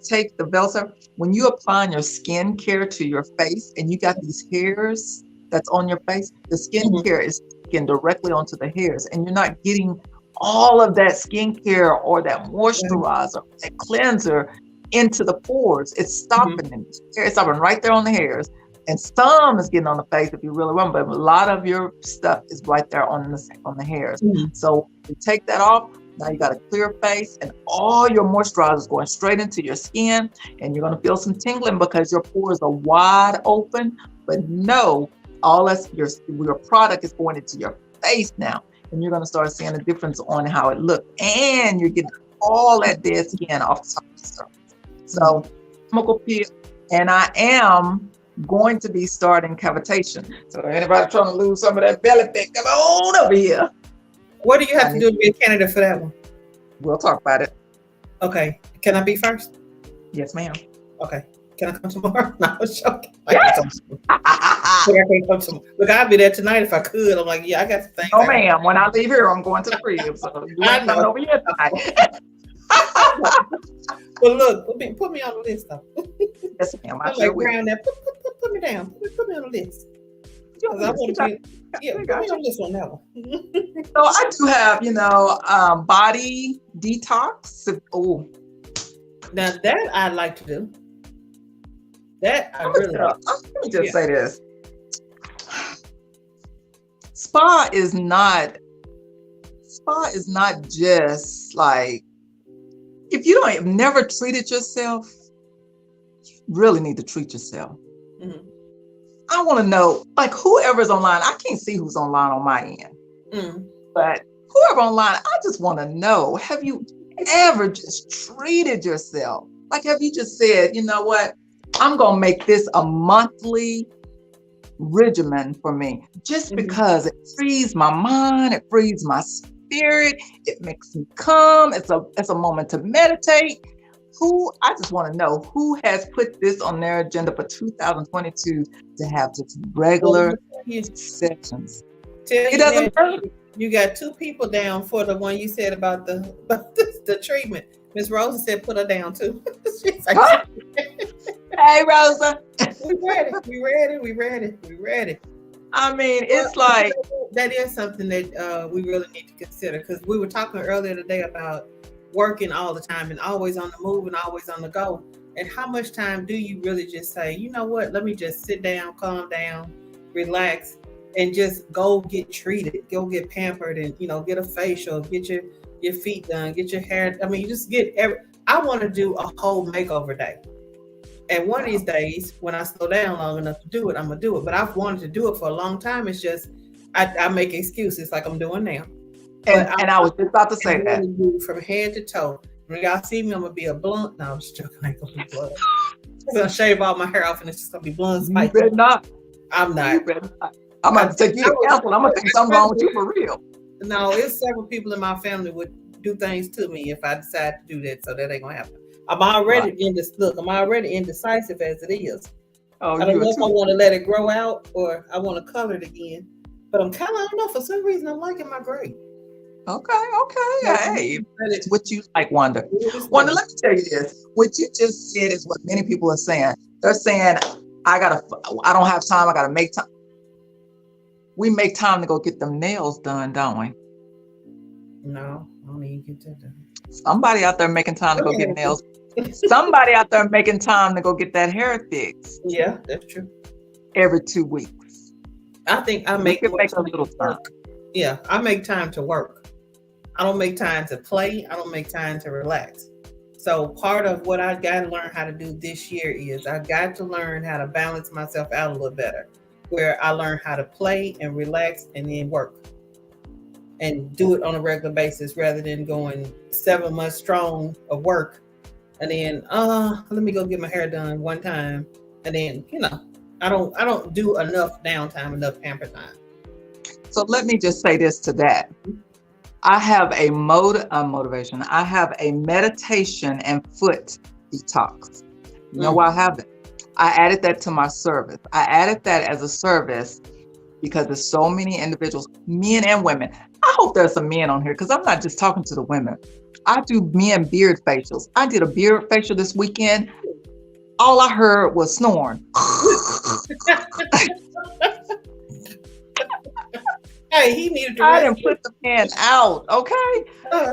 take the vellus hair, when you apply your skin care to your face and you got these hairs that's on your face, the skin care is sticking directly onto the hairs, and you're not getting all of that skincare or that moisturizer, that cleanser into the pores. It's stopping them. It's stopping right there on the hairs. And some is getting on the face if you really want, but a lot of your stuff is right there on the hairs. So you take that off. Now you got a clear face, and all your moisturizer is going straight into your skin, and you're going to feel some tingling because your pores are wide open. But no, all that's your product is going into your face now, and you're going to start seeing a difference on how it looks, and you're getting all that dead skin off the top of the surface. So chemical peel, and I am going to be starting cavitation. So anybody trying to lose some of that belly fat, come on over here. What do you have to do to be a candidate for that one? We'll talk about it. Okay. Can I be first? Yes, ma'am. Okay. Can I come tomorrow? No, I'm joking. Yes. I can't come tomorrow. Look, I'd be there tonight if I could. I'm like, yeah, I got the thing. Oh, ma'am. When I leave here, I'm going to the crib. So you ain't coming over here tonight. Well, look, put me on the list, though. Yes, ma'am. I I'm sure like will. ground that. Put me down. Put me on the list. You Because I got- you want to got- be. Yeah, you put got me you. on this one now. So I do have, body detox. Oh, Now that I like to do. That I really like. let me just Yeah. say this. Spa is not just like, if you don't have never treated yourself, you really need to treat yourself. Mm-hmm. I want to know, like, whoever's online, I can't see who's online on my end, but whoever online, I just want to know, have you ever just treated yourself? Like, have you just said, you know what, I'm going to make this a monthly regimen for me, just because it frees my mind, it frees my spirit, it makes me calm. It's a moment to meditate. I just want to know who has put this on their agenda for 2022 to have just regular sessions. It doesn't hurt. You got two people down for the one you said about the treatment. Miss Rosa said put her down too. She's like, Huh? Hey, Rosa. We ready. I mean, it's like, that is something that we really need to consider, because we were talking earlier today about working all the time and always on the move and always on the go. And how much time do you really just say, you know what, let me just sit down, calm down, relax, and just go get treated, go get pampered, and get a facial, get your feet done, get your hair. I mean, you just get I want to do a whole makeover day. And one of these days, when I slow down long enough to do it, I'm gonna do it. But I've wanted to do it for a long time. It's just I make excuses like I'm doing now. and I was just about to say that. From head to toe. When y'all see me, I'm gonna be a blunt. No, I'm just joking. I ain't gonna be blunt. I'm gonna shave all my hair off, and it's just gonna be blunt. You better not. I'm not. You better not. I'm gonna take you to counsel. I'm gonna think something wrong with you for real. No, it's several people in my family would do things to me if I decide to do that, so that ain't gonna happen. I'm already I'm already indecisive as it is. Oh, I don't know if I want to let it grow out or I want to color it again. But I don't know, for some reason I'm liking my gray. Okay. Hey, it's what you like, Wanda. Wanda, let me tell you this. What you just said is what many people are saying. They're saying, I don't have time, I gotta make time. We make time to go get them nails done, don't we? No, I don't even get that done. Somebody out there making time to go get nails. Somebody out there making time to go get that hair fixed. Yeah, that's true. Every 2 weeks. I think I make a little time. Yeah, I make time to work. I don't make time to play. I don't make time to relax. So part of what I got to learn how to do this year is I got to learn how to balance myself out a little better, where I learn how to play and relax and then work and do it on a regular basis, rather than going 7 months strong of work and then let me go get my hair done one time, and then I don't do enough downtime, enough pamper time. So let me just say this to that. I have a motivation. I have a meditation and foot detox. You know why I have it? I added that to my service. I added that as a service because there's so many individuals, men and women. I hope there's some men on here, because I'm not just talking to the women. I do men beard facials. I did a beard facial this weekend. All I heard was snoring. Hey, he needed to I didn't put the man out, okay?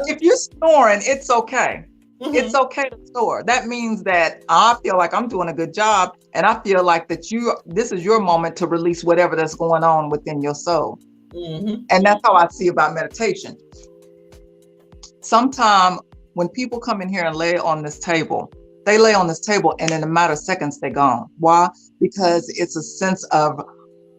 If you're snoring, it's okay. It's okay to snore. That means that I feel like I'm doing a good job, and I feel like that this is your moment to release whatever that's going on within your soul. And that's how I see about meditation. Sometimes when people come in here and lay on this table, they lay on this table and in a matter of seconds, they're gone. Why? Because it's a sense of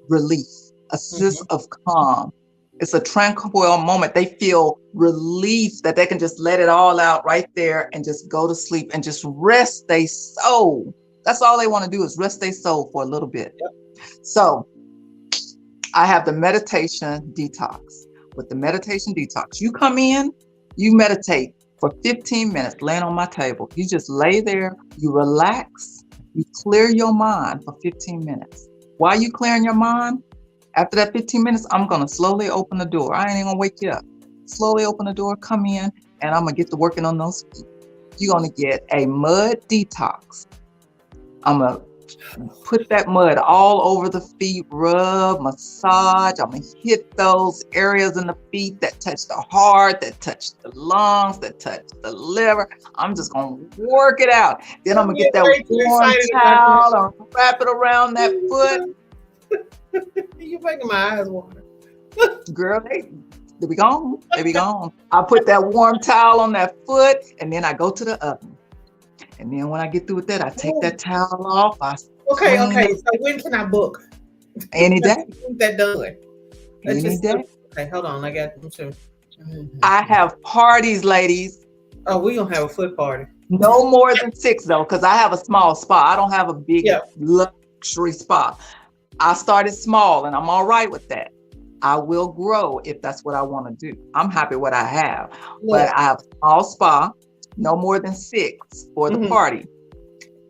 relief, a sense of calm. It's a tranquil moment. They feel relief that they can just let it all out right there and just go to sleep and just rest their soul. That's all they want to do, is rest their soul for a little bit. So I have the meditation detox. With the meditation detox, you come in, you meditate for 15 minutes laying on my table. You just lay there, you relax, you clear your mind for 15 minutes. While you clearing your mind, after that 15 minutes, I'm going to slowly open the door. I ain't even going to wake you up. Slowly open the door, come in, and I'm going to get to working on those feet. You're going to get a mud detox. I'm going to put that mud all over the feet, rub, massage. I'm going to hit those areas in the feet that touch the heart, that touch the lungs, that touch the liver. I'm just going to work it out. Then I'm going to get that warm towel and wrap it around that foot. You're making my eyes water. Girl, they be gone. They be gone. I put that warm towel on that foot, and then I go to the oven. And then when I get through with that, I take that towel off. Okay. So when can I book? Any day. That done. Any day. Okay, hold on. I got them too. I have parties, ladies. Oh, we gonna have a foot party. No more than 6 though, because I have a small spa. I don't have a big luxury spa. I started small, and I'm all right with that. I will grow if that's what I want to do. I'm happy what I have, but I have a small spa. No more than 6 for the party.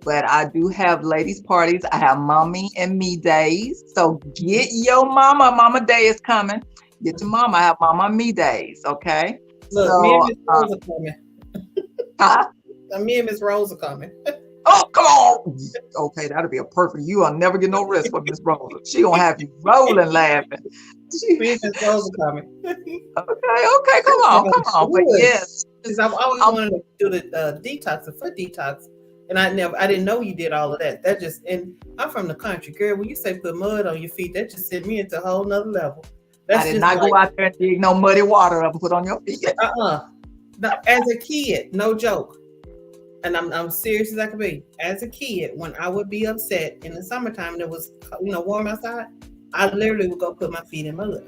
But I do have ladies parties. I have mommy and me days. So get your mama. Mama day is coming. Get your mama. I have mama and me days. Okay. Look, so, me and Miss Rose are coming. Huh? Me and Miss Rose are coming. Oh, come on. Okay, that'll be a perfect. You will never get no rest from Miss Rose. She gonna have you rolling laughing. Me and Miss Rose are coming. Okay, come on. But yes. Because I've always wanted to do the detox, the foot detox, and I didn't know you did all of that. And I'm from the country, girl. When you say put mud on your feet, that just sent me into a whole nother level. I did not go out there and dig no muddy water up and put on your feet. As a kid, no joke, and I'm serious as I could be. As a kid, when I would be upset in the summertime and it was warm outside, I literally would go put my feet in mud.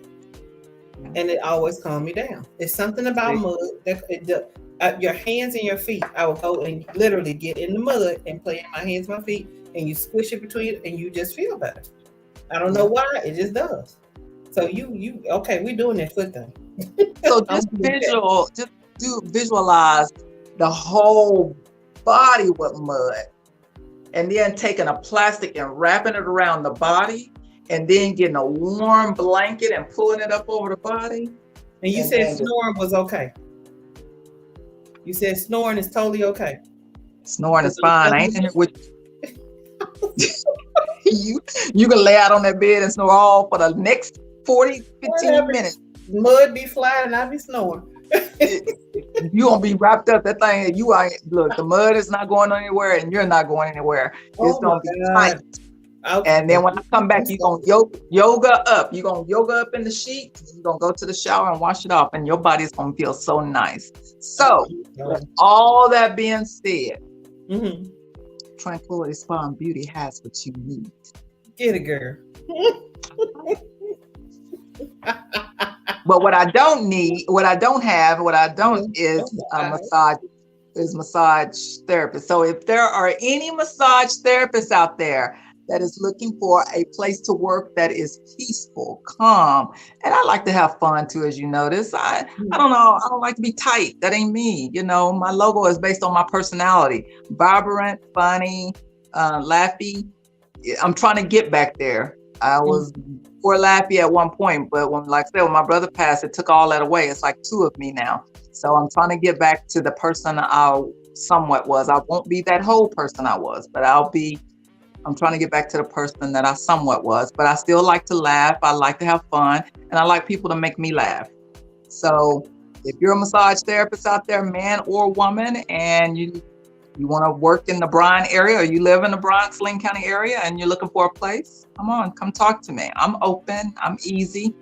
And it always calmed me down. It's something about mud that your hands and your feet. I would go and literally get in the mud and play in my hands, my feet, and you squish it between, and you just feel better. I don't know why, it just does. So you okay? We're doing that foot thing. So just visualize the whole body with mud, and then taking a plastic and wrapping it around the body. And then getting a warm blanket and pulling it up over the body. And you said snoring was okay. You said snoring is totally okay. Snoring is fine. I ain't in it with you. You can lay out on that bed and snore all for the next 40, 15 minutes. Mud be flying and I be snoring. You gonna be wrapped up that thing. Look, the mud is not going anywhere and you're not going anywhere. It's gonna be tight. Okay. And then when I come back, you're going to yoga up. You're going to yoga up in the sheet. You're going to go to the shower and wash it off. And your body's going to feel so nice. So, with all that being said, Tranquility Spa and Beauty has what you need. Get it, girl. But what I don't is a massage therapist. So if there are any massage therapists out there that is looking for a place to work that is peaceful, calm, and I like to have fun too, as you notice. I don't know. I don't like to be tight. That ain't me. My logo is based on my personality. Vibrant, funny, laughy. I'm trying to get back there. I was more laughy at one point, but when my brother passed, it took all that away. It's like 2 of me now. So I'm trying to get back to the person I somewhat was. I won't be that whole person I was, but I'm trying to get back to the person that I somewhat was, but I still like to laugh. I like to have fun, and I like people to make me laugh. So if you're a massage therapist out there, man or woman, and you want to work in the Bryan area, or you live in the Bronx, Lane County area, and you're looking for a place, come talk to me. I'm open, I'm easy.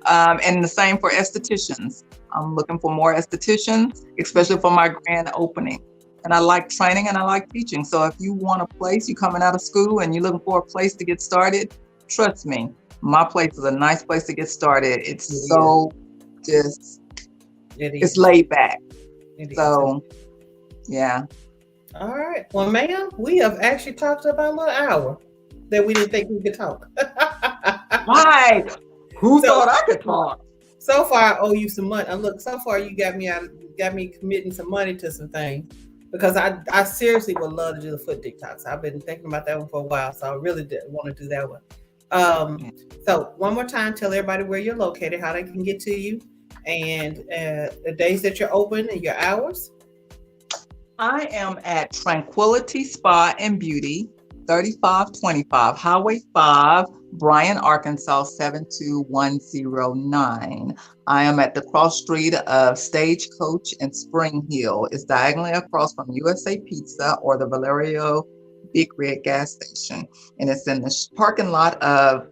And the same for estheticians. I'm looking for more estheticians, especially for my grand opening. And I like training and I like teaching. So if you want a place, you're coming out of school and you're looking for a place to get started, trust me, my place is a nice place to get started. It's it's laid back. So, yeah. All right. Well, ma'am, we have actually talked about a little hour that we didn't think we could talk. Why? Who thought I could talk? So far, I owe you some money. And look, so far you got me committing some money to some things. Because I seriously would love to do the foot detox. I've been thinking about that one for a while, so I really did want to do that one. So one more time, tell everybody where you're located, how they can get to you, and the days that you're open and your hours. I am at Tranquility Spa and Beauty, 3525 Highway 5, Bryan, Arkansas 72109. I am at the cross street of Stagecoach and Spring Hill. It's diagonally across from USA Pizza or the Valerio Big Red gas station. And it's in the parking lot of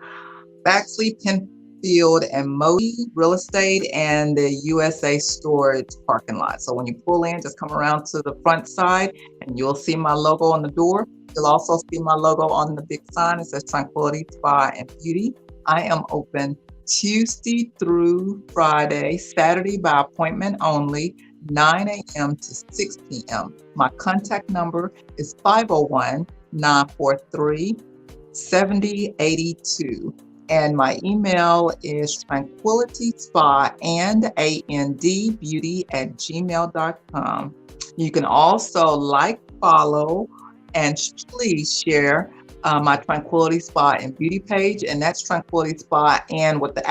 Baxley, Penfield, and Modi Real Estate and the USA Storage parking lot. So when you pull in, just come around to the front side and you'll see my logo on the door. You'll also see my logo on the big sign. It says Tranquility Spa and Beauty. I am open Tuesday through Friday, Saturday by appointment only, 9 a.m. to 6 p.m. My contact number is 501-943-7082. And my email is tranquilityspa@gmail.com. You can also like, follow, and please share my Tranquility Spa and Beauty page. And that's Tranquility Spa and with the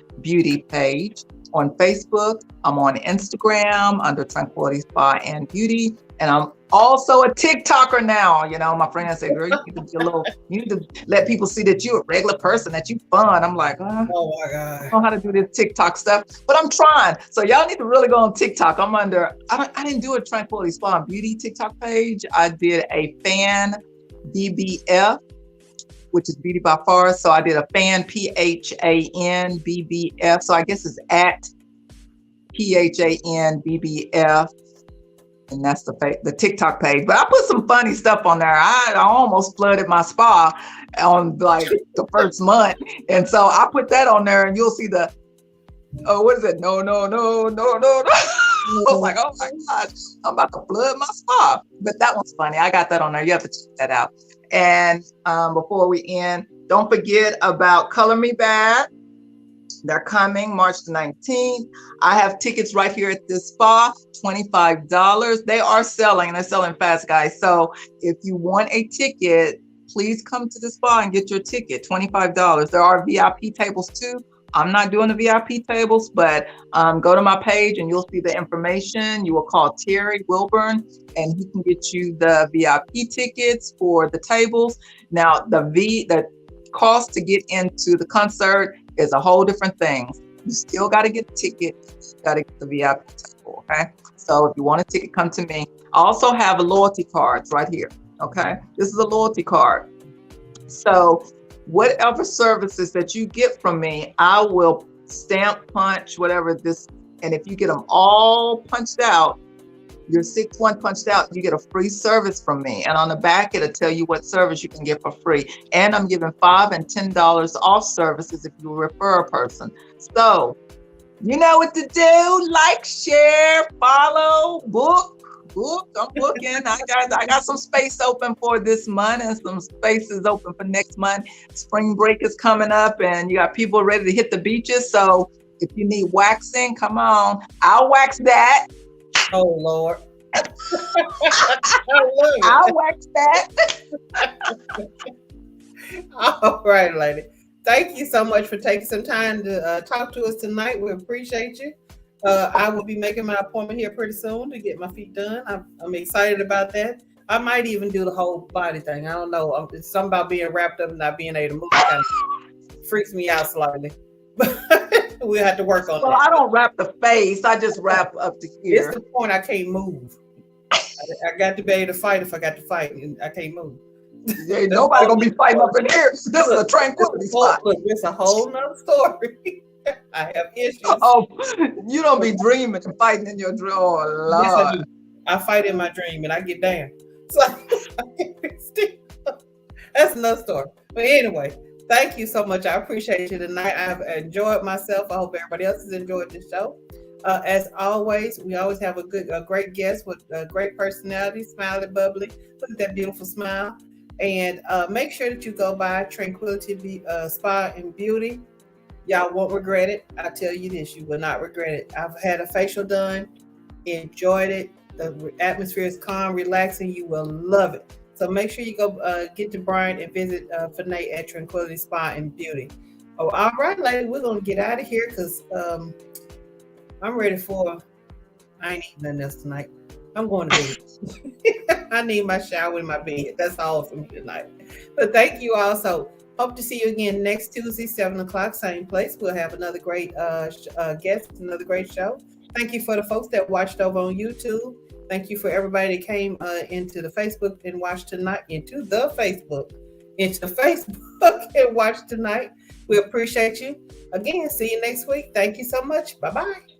& Beauty page. On Facebook, I'm on Instagram under Tranquility Spa and Beauty. And I'm also a TikToker now. You know, my friends say, girl, you need to be you need to let people see that you're a regular person, that you fun. I'm like, oh my God, I don't know how to do this TikTok stuff, but I'm trying. So y'all need to really go on TikTok. I'm under, I didn't do a Tranquility Spa and Beauty TikTok page. I did a fan BBF, which is Beauty by Far. So I did a fan PHAN BBF. So I guess it's at PHAN BBF. And that's the TikTok page. But I put some funny stuff on there. I almost flooded my spa on like the first month. And so I put that on there and you'll see the, what is it? No. I was like, oh my gosh, I'm about to flood my spa. But that one's funny. I got that on there. You have to check that out. And before we end, don't forget about Color Me Bad. They're coming March the 19th. I have tickets right here at this spa, $25. They are selling, and they're selling fast, guys. So if you want a ticket, please come to the spa and get your ticket, $25. There are VIP tables too. I'm not doing the VIP tables, but go to my page and you'll see the information. You will call Terry Wilburn and he can get you the VIP tickets for the tables. Now, the cost to get into the concert is a whole different thing. You still got to get a ticket. You got to get the VIP table, okay? So if you want a ticket, come to me. I also have a loyalty cards right here, okay? This is a loyalty card. So whatever services that you get from me, I will stamp, punch, whatever this, and if you get them all punched out, your 6-1 punched out, you get a free service from me. And on the back, it'll tell you what service you can get for free. And I'm giving $5 and $10 off services if you refer a person. So you know what to do. Like, share, follow, book. I'm booking. I got some space open for this month and some spaces open for next month. Spring break is coming up and you got people ready to hit the beaches. So if you need waxing, come on. I'll wax that. Oh Lord. I'll wax that. All right, lady. Thank you so much for taking some time to talk to us tonight. We appreciate you. I will be making my appointment here pretty soon to get my feet done. I'm excited about that. I might even do the whole body thing. I don't know. It's something about being wrapped up and not being able to move. Kind of freaks me out slightly. We'll have to work on that. Well, I don't wrap the face. I just wrap up to here. It's the point I can't move. I got to be able to fight if I got to fight, and I can't move. Ain't nobody gonna be fighting up in here. This is a tranquility spot. Look, it's a whole nother story. I have issues. Oh, you don't be dreaming and fighting in your dream. Oh, Lord. Yes, I do. I fight in my dream and I get down. So that's another story. But anyway, thank you so much. I appreciate you tonight. I've enjoyed myself. I hope everybody else has enjoyed the show. As always, we always have a great guest with a great personality, smiley, bubbly. Look at that beautiful smile. And make sure that you go by Tranquility Spa and Beauty. Y'all won't regret it. I tell you this, you will not regret it. I've had a facial done, enjoyed it. The atmosphere is calm, relaxing. You will love it. So make sure you go get to Bryan and visit Phanie at Tranquility Spa and Beauty. Oh, all right, lady, we're going to get out of here because I'm ready I ain't eating nothing else tonight. I'm going to bed. I need my shower in my bed. That's all for me tonight. But thank you all. So hope to see you again next Tuesday, 7 o'clock, same place. We'll have another great guest, another great show. Thank you for the folks that watched over on YouTube. Thank you for everybody that came into the Facebook and watched tonight, into Facebook and watched tonight. We appreciate you. Again, see you next week. Thank you so much. Bye-bye.